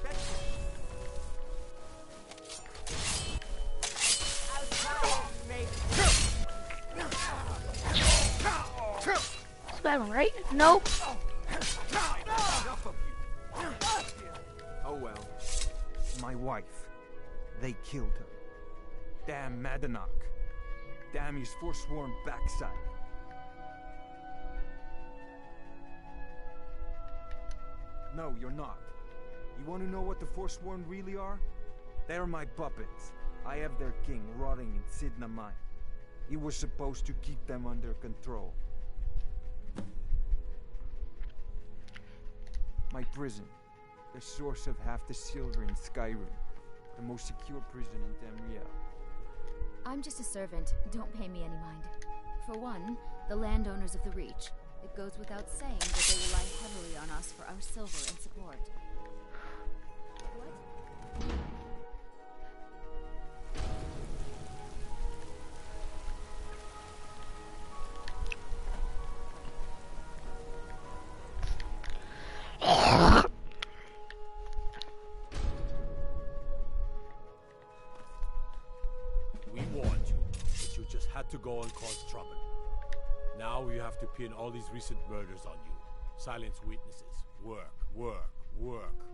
It's bad one, right? Nope. Oh well. My wife. They killed her. Damn Madanach. Damn his forsworn backside. No, you're not. You want to know what the Forsworn really are? They're my puppets. I have their king rotting in Sidna Mine. He was supposed to keep them under control. My prison. The source of half the silver in Skyrim. The most secure prison in Tamriel. I'm just a servant. Don't pay me any mind. For one, the landowners of the Reach. It goes without saying that they rely heavily on us for our silver and support. We warned you, but you just had to go and cause trouble. Now you have to pin all these recent murders on you. Silence witnesses. Work, work, work.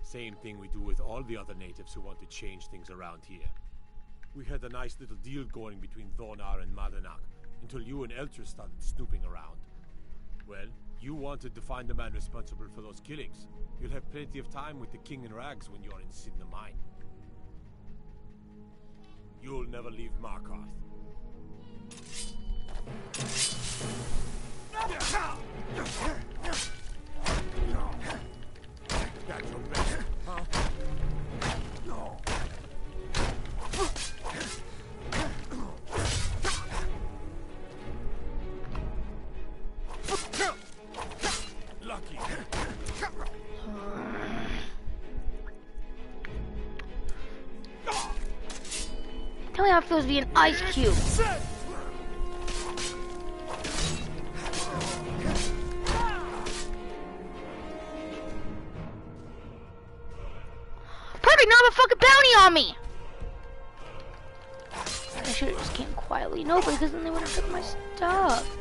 Same thing we do with all the other natives who want to change things around here. We had a nice little deal going between Thonar and Madanach, until you and Elter started snooping around. Well, you wanted to find the man responsible for those killings. You'll have plenty of time with the King in Rags when you're in Sidna Mine. You'll never leave Markarth. That's your best, huh? No. Lucky. Tell me how it feels to be an ice cube. Perfect, now I have a fucking bounty on me! I should have just came quietly. No, because then they would have took my stuff.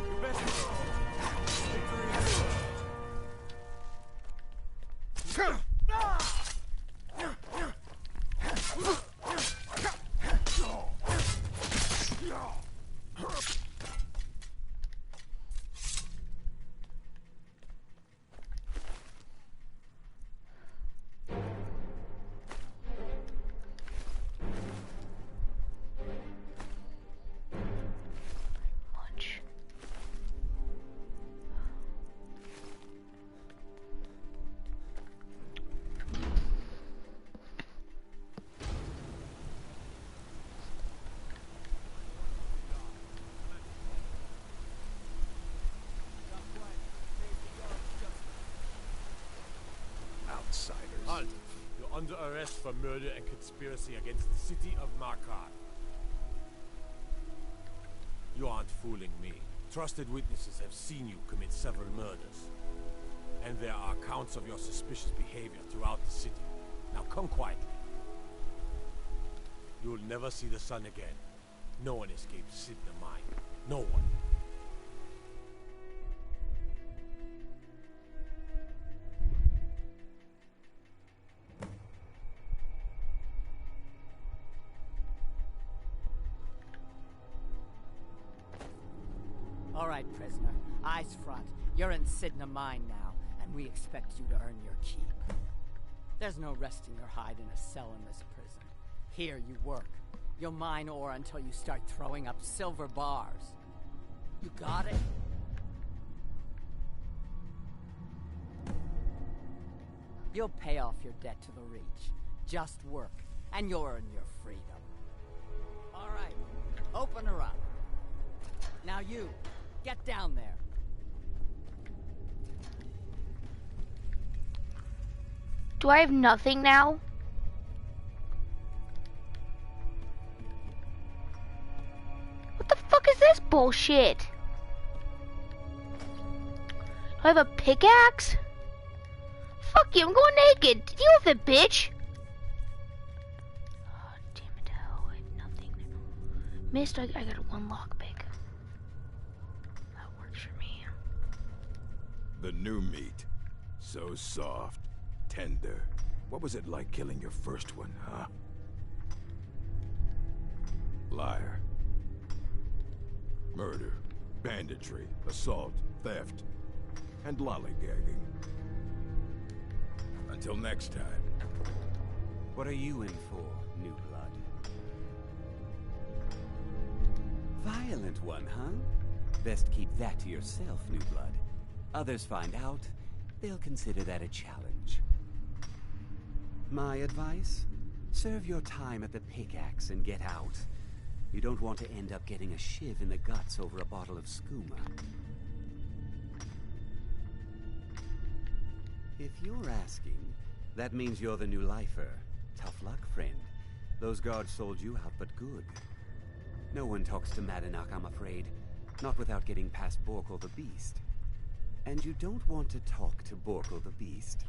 arrest for murder and conspiracy against the city of Markarth. You aren't fooling me. Trusted witnesses have seen you commit several murders. And there are accounts of your suspicious behavior throughout the city. Now come quietly. You'll never see the sun again. No one escapes Sid the Mine. No one. All right, prisoner. Eyes front. You're in Sidna Mine now, and we expect you to earn your keep. There's no resting your hide in a cell in this prison. Here you work. You'll mine ore until you start throwing up silver bars. You got it? You'll pay off your debt to the Reach. Just work, and you'll earn your freedom. All right, open her up. Now you, get down there. Do I have nothing now? What the fuck is this bullshit? Do I have a pickaxe? Fuck you, I'm going naked. Deal with it, bitch. Oh, damn it, hell, I have nothing. Missed, I got one lockpick. That works for me. The new meat. So soft, tender. What was it like killing your first one, huh? Liar. Murder, banditry, assault, theft, and lollygagging. Until next time. What are you in for, New Blood? Violent one, huh? Best keep that to yourself, New Blood. Others find out, they'll consider that a challenge. My advice? Serve your time at the pickaxe and get out. You don't want to end up getting a shiv in the guts over a bottle of skooma. If you're asking, that means you're the new lifer. Tough luck, friend. Those guards sold you out, but good. No one talks to Madanak, I'm afraid. Not without getting past Borkle the Beast. And you don't want to talk to Borkle the Beast.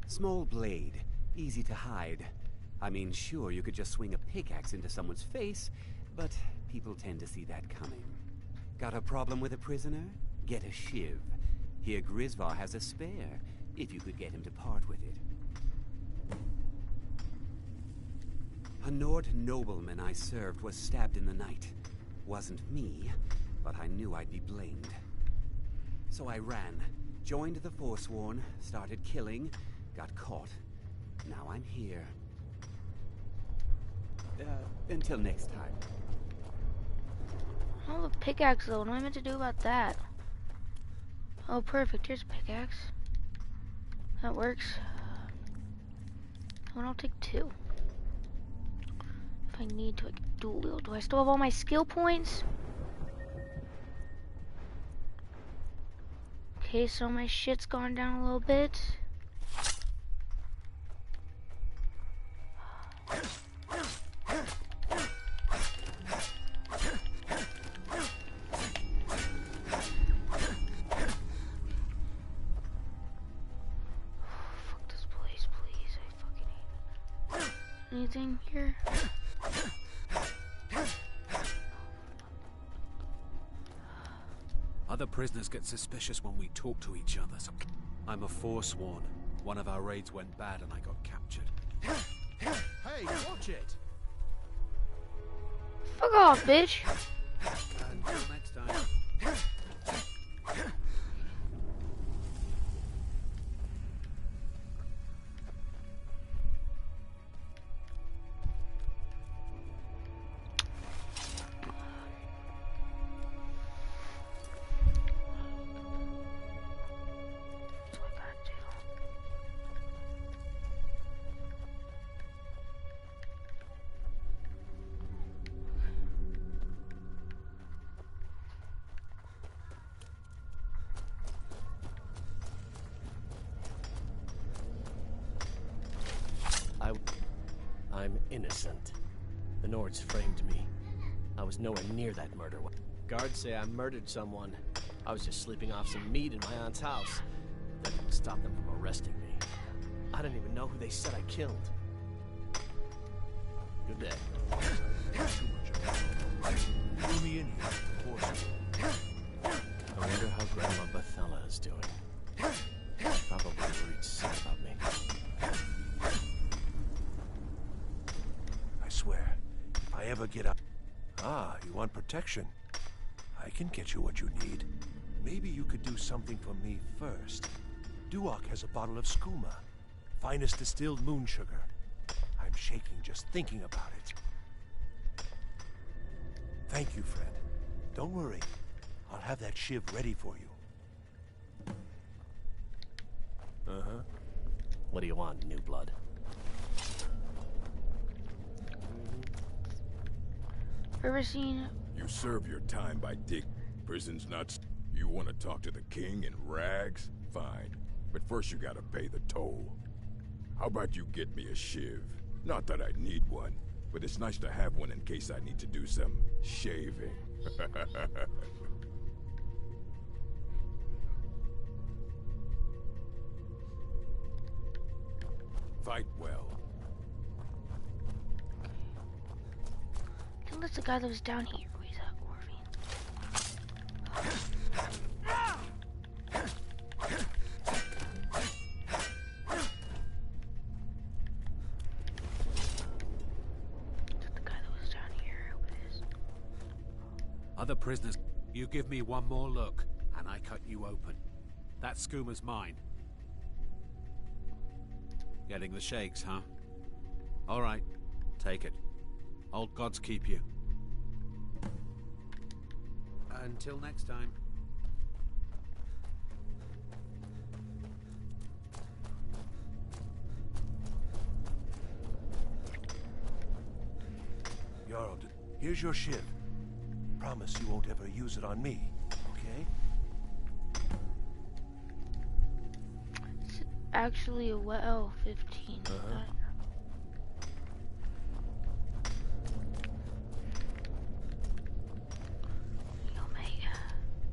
Small blade, easy to hide. I mean, sure, you could just swing a pickaxe into someone's face, but people tend to see that coming. Got a problem with a prisoner? Get a shiv. Here Grisvar has a spare, if you could get him to part with it. A Nord nobleman I served was stabbed in the night. Wasn't me, but I knew I'd be blamed. So I ran, joined the Forsworn, started killing, got caught. Now I'm here. Until next time. I have a pickaxe though, what am I meant to do about that? Oh, perfect, here's a pickaxe. That works. Well, I'll take two. If I need to, I can dual wield. Do I still have all my skill points? Okay, so my shit's gone down a little bit. Anything here? Other prisoners get suspicious when we talk to each other. So I'm a Forsworn. One of our raids went bad and I got captured. Hey, watch it! Fuck off, bitch! Until next time. I'm innocent. The Nords framed me. I was nowhere near that murder. Guards say I murdered someone. I was just sleeping off some meat in my aunt's house. That didn't stop them from arresting me. I didn't even know who they said I killed. Good day. Let me in here. I wonder how Grandma Bethella is doing. Probably worried sick about me. I swear, if I ever get up... Ah, you want protection? I can get you what you need. Maybe you could do something for me first. Duok has a bottle of skooma, finest distilled moon sugar. I'm shaking just thinking about it. Thank you, friend. Don't worry. I'll have that shiv ready for you. Uh-huh. What do you want, new blood? Ever seen... You serve your time by dig. Prison's nuts. You want to talk to the king in rags? Fine. But first you gotta pay the toll. How about you get me a shiv? Not that I need one, but it's nice to have one in case I need to do some shaving. Fight well. I think that's the guy that was down here. Where's that Other prisoners, you give me one more look, and I cut you open. That skooma's mine. Getting the shakes, huh? All right, take it. Old gods keep you. Until next time. Jarl, here's your shiv. Promise you won't ever use it on me, okay? It's actually a well 15.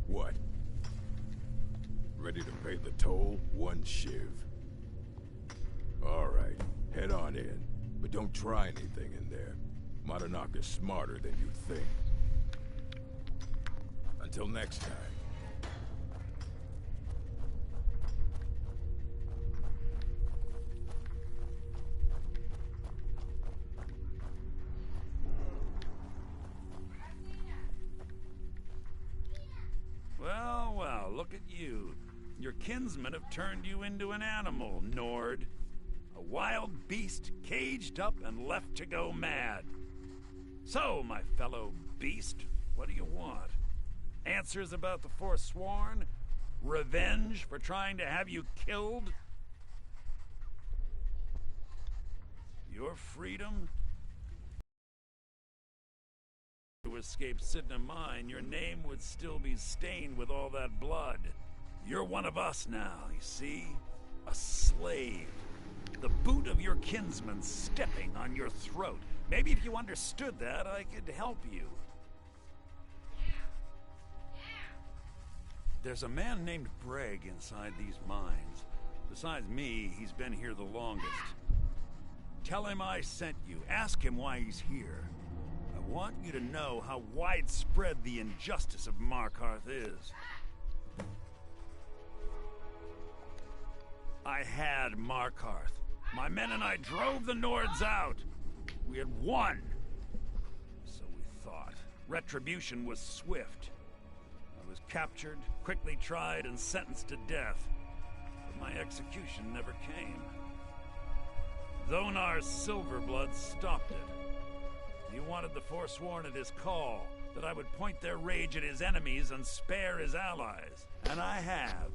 What? Ready to pay the toll? One shiv. All right, head on in. But don't try anything in there. Madanach is smarter than you think. Until next time. Well, well, look at you. Your kinsmen have turned you into an animal, Nord. A wild beast caged up and left to go mad. So, my fellow beast, what do you want? Answers about the Forsworn? Revenge for trying to have you killed? Your freedom? To escape Sidna Mine, your name would still be stained with all that blood. You're one of us now, you see? A slave. The boot of your kinsman stepping on your throat. Maybe if you understood that, I could help you. There's a man named Breg inside these mines. Besides me, he's been here the longest. Tell him I sent you. Ask him why he's here. I want you to know how widespread the injustice of Markarth is. I had Markarth. My men and I drove the Nords out. We had won. So we thought. Retribution was swift. I was captured, quickly tried, and sentenced to death. But my execution never came. Dhonar's Silverblood stopped it. He wanted the Forsworn at his call, that I would point their rage at his enemies and spare his allies. And I have.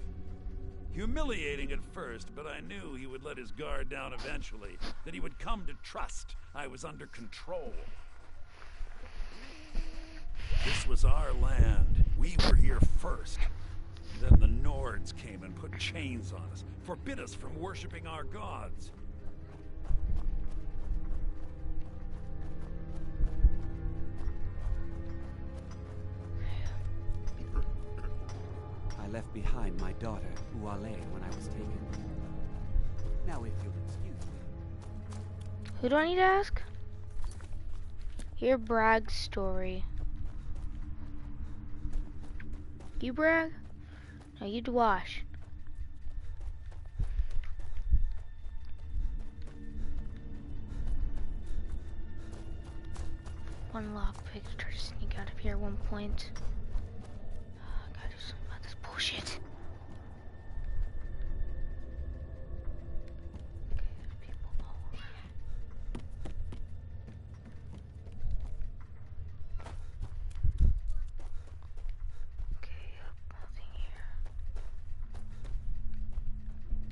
Humiliating at first, but I knew he would let his guard down eventually, that he would come to trust I was under control. This was our land. We were here first. Then the Nords came and put chains on us, forbid us from worshipping our gods. left behind my daughter, Uale, when I was taken. Now, if you'll excuse me. Who do I need to ask? Hear Bragg's story. You Bragg? No, you Dwash. One lockpick to try to sneak out of here at one point. I gotta do something about this bullshit.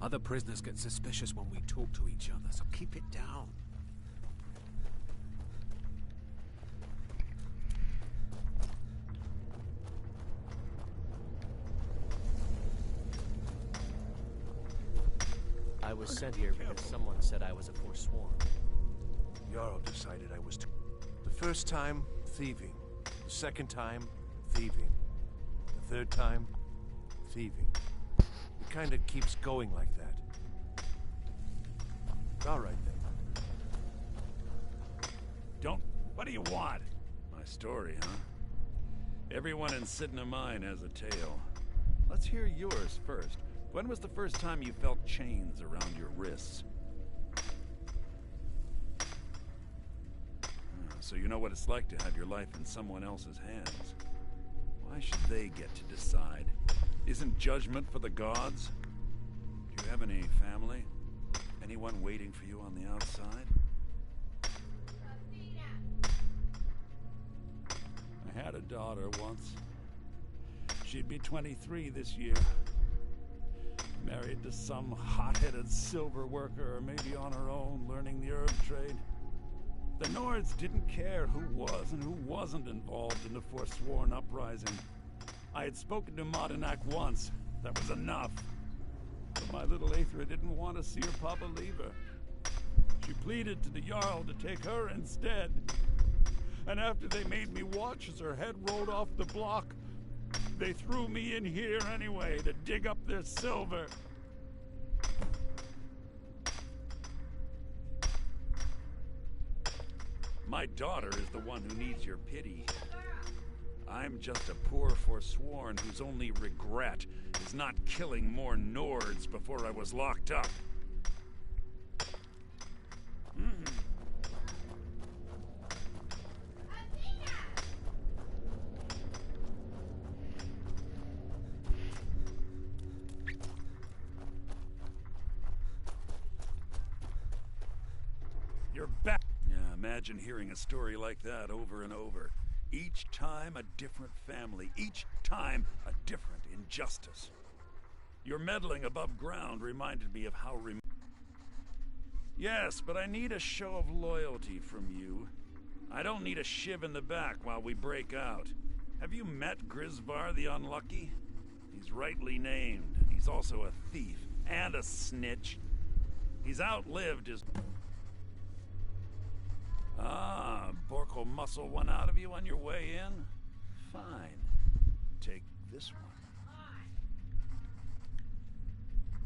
Other prisoners get suspicious when we talk to each other, so keep it down. I was sent here because someone said I was a forsworn. Jarl decided I was the first time, thieving. The second time, thieving. The third time, thieving. It kind of keeps going like that. All right, then. What do you want? My story, huh? Everyone in Sidna Mine has a tale. Let's hear yours first. When was the first time you felt chains around your wrists? So you know what it's like to have your life in someone else's hands. Why should they get to decide? Isn't judgment for the gods? Do you have any family? Anyone waiting for you on the outside? I had a daughter once. She'd be 23 this year. Married to some hot-headed silver worker, or maybe on her own, learning the herb trade. The Nords didn't care who was and who wasn't involved in the Forsworn uprising. I had spoken to Modinak once. That was enough. But my little Aethra didn't want to see her papa leave her. She pleaded to the Jarl to take her instead. And after they made me watch as her head rolled off the block, they threw me in here anyway to dig up their silver. My daughter is the one who needs your pity. I'm just a poor Forsworn whose only regret is not killing more Nords before I was locked up. You're back. Yeah, imagine hearing a story like that over and over. Each time a different family, each time a different injustice. Your meddling above ground reminded me of how Yes, but I need a show of loyalty from you. I don't need a shiv in the back while we break out. Have you met Grisvar the Unlucky? He's rightly named, and he's also a thief and a snitch. He's outlived his... Ah, Bork will muscle one out of you on your way in? Fine. Take this one.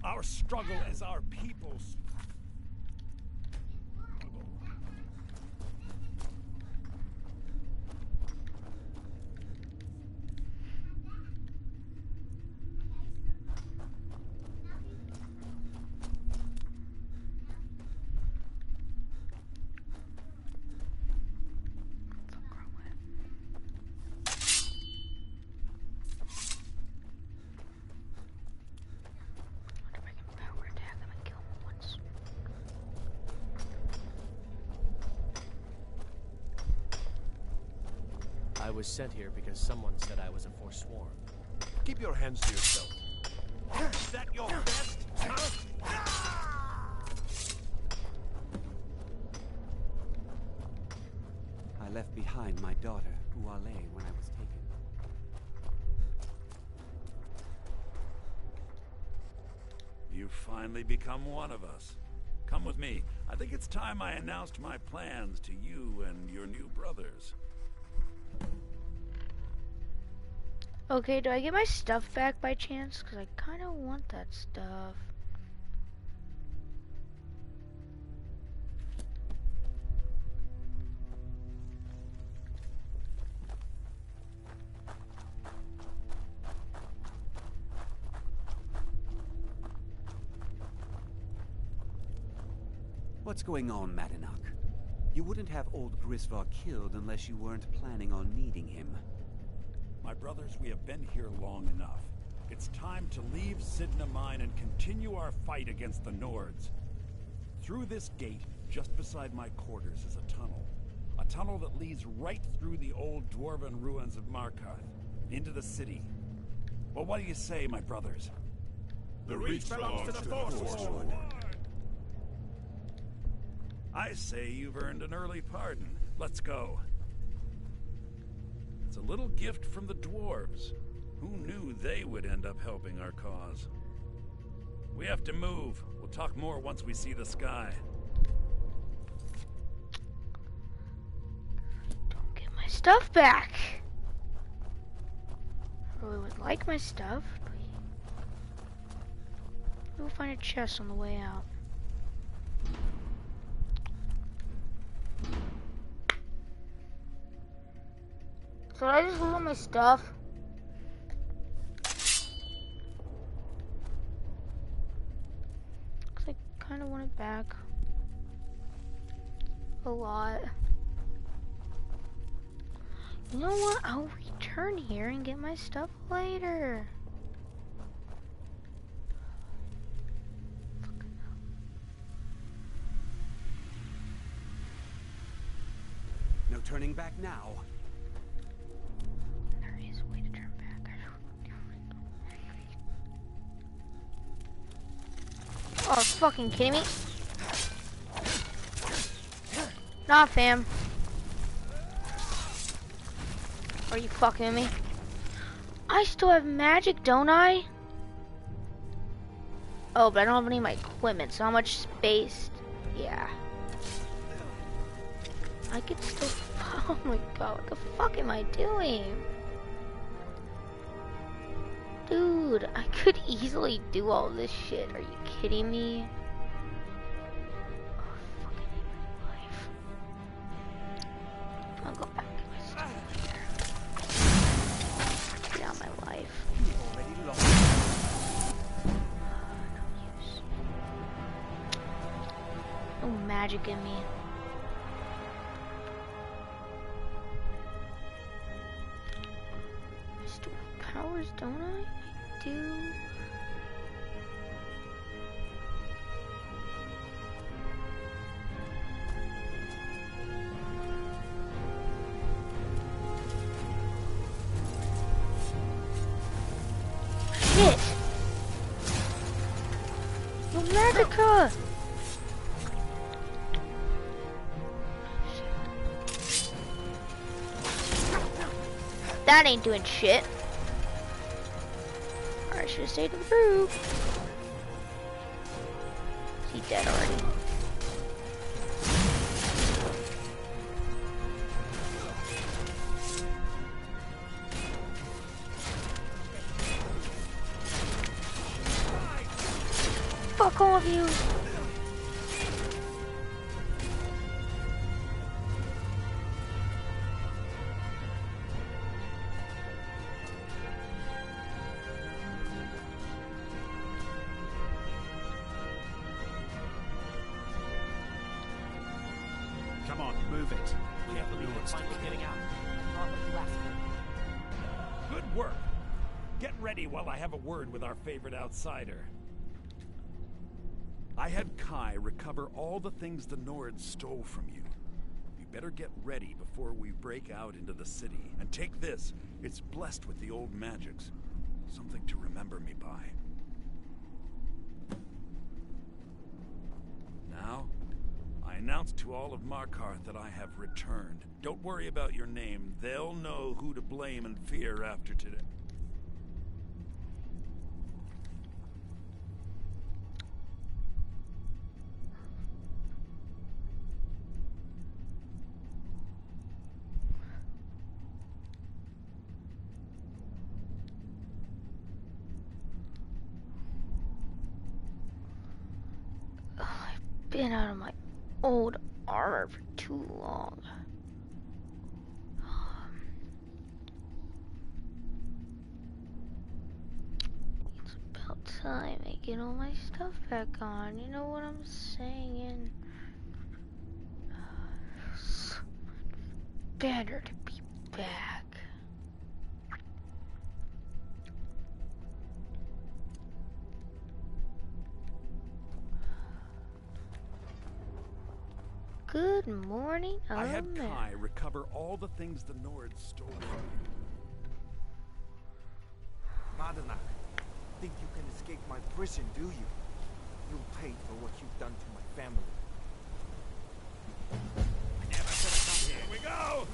Our struggle is our people's. I was sent here because someone said I was a forsworn. Keep your hands to yourself. Is that your best? I left behind my daughter, Uale, when I was taken. You've finally become one of us. Come with me. I think it's time I announced my plans to you and your new brothers. Okay, do I get my stuff back by chance? Because I kind of want that stuff. What's going on, Madanach? You wouldn't have old Grisvar killed unless you weren't planning on needing him. My brothers, we have been here long enough. It's time to leave Sidna Mine and continue our fight against the Nords. Through this gate, just beside my quarters, is a tunnel. A tunnel that leads right through the old dwarven ruins of Markarth, into the city. Well, what do you say, my brothers? The Reach belongs to the Forsworn. I say you've earned an early pardon. Let's go. It's a little gift from the dwarves. Who knew they would end up helping our cause? We have to move. We'll talk more once we see the sky. Don't get my stuff back. I really would like my stuff, but we'll find a chest on the way out. So I just lose all my stuff? Cause I kind of want it back. A lot. You know what? I'll return here and get my stuff later. No turning back now. There is a way to turn back. Oh, fucking kidding me? Nah, fam. Are you fucking with me? I still have magic, don't I? Oh, but I don't have any of my equipment, so how much space? Yeah. I could still... Oh my god, what the fuck am I doing? Dude, I could easily do all this shit. Are you kidding me? Oh, fucking hate my life. I'll go back to my stuff later. Get out of my life. No use. No magic in me. I still have powers, don't I? I do. Shit! No Magica! That ain't doing shit. I should have stayed in the roof. Is he dead already? Fuck all of you. Come on, move it. We have the Nords to getting out. Not what's left. Good work. Get ready while I have a word with our favorite outsider. I had Kai recover all the things the Nords stole from you. You better get ready before we break out into the city. And take this. It's blessed with the old magics. Something to remember me by. Now, I announce to all of Markarth that I have returned. Don't worry about your name. They'll know who to blame and fear after today. been out of my old armor for too long. It's about time I get all my stuff back on. You know what I'm saying? So better to be back. Good morning, I had America. Kai recover all the things the Nords stole from you. Madanak, think you can escape my prison, do you? You'll pay for what you've done to my family. I never should have come here. Here we go!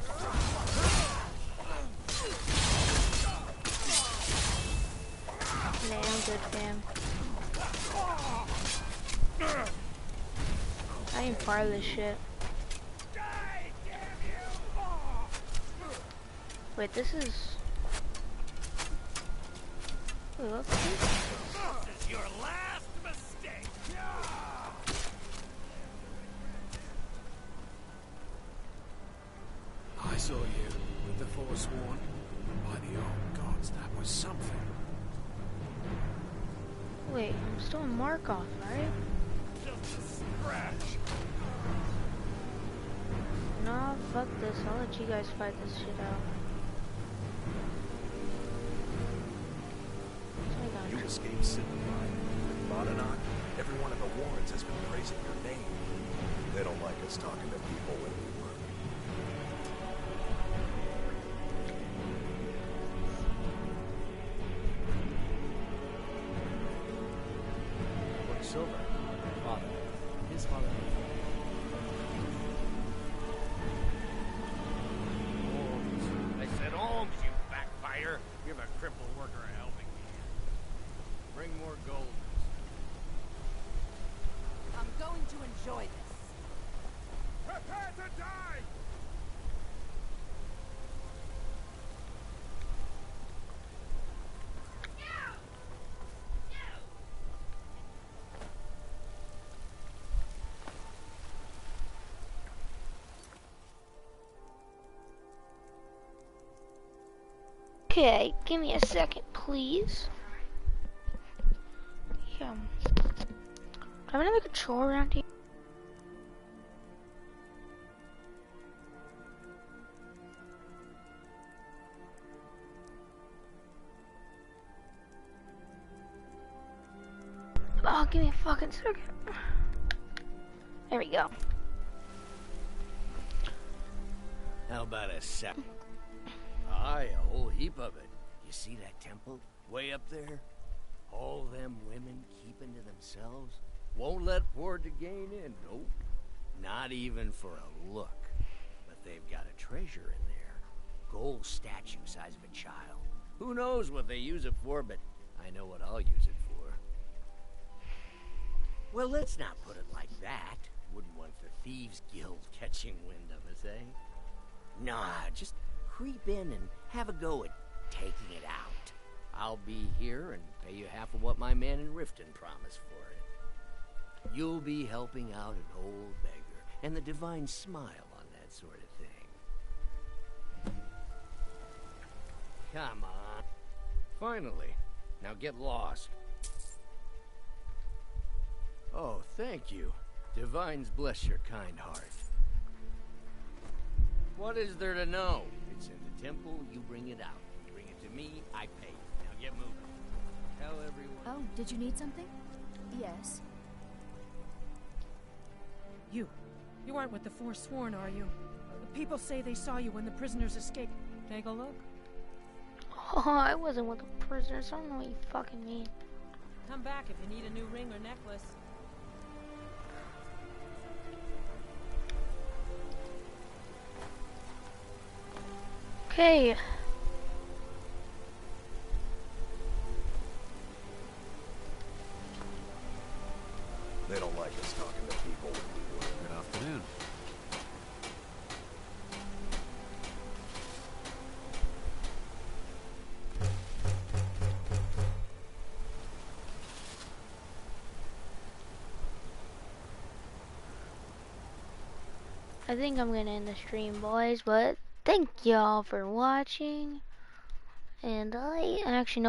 Nah, I'm good, fam. I ain't part of this shit. Wait, this is... Wait, what's this? This is your last mistake! I saw you with the Forsworn. By the old gods, that was something. Wait, I'm still in Markov, right? Just a scratch. Nah, fuck this. I'll let you guys fight this shit out. You escaped Sydney. Modanak, everyone in the Warrens has been praising your name. They don't like us talking to people when we work. Lord Silver, father. His father. I said Holmes, you backfire. Give a crippled worker a helping hand. Bring more gold. I'm going to enjoy this. Prepare to die! Okay, give me a second, please. Yeah. Do I have another control around here? Oh, give me a fucking second. There we go. How about a sec? Aye, a whole heap of it. You see that temple? Way up there? All them women keeping to themselves? Won't let poor Degain in, nope. Not even for a look. But they've got a treasure in there. Gold statue size of a child. Who knows what they use it for, but I know what I'll use it for. Well, let's not put it like that. Wouldn't want the Thieves Guild catching wind of us, eh? Nah, just creep in and have a go at taking it out. I'll be here and pay you half of what my man in Riften promised for it. You'll be helping out an old beggar, and the divine smile on that sort of thing. Come on. Finally. Now get lost. Oh, thank you. Divines bless your kind heart. What is there to know? It's in the temple, you bring it out. You bring it to me, I pay you. Now get moving. Tell everyone. Oh, did you need something? Yes. You aren't with the Forsworn, are you? The people say they saw you when the prisoners escaped. Take a look. Oh, I wasn't with the prisoners. I don't know what you fucking mean. Come back if you need a new ring or necklace. Okay. They don't like us talking to people when we work. Good afternoon. I think I'm gonna end the stream, boys, but thank y'all for watching. And I actually know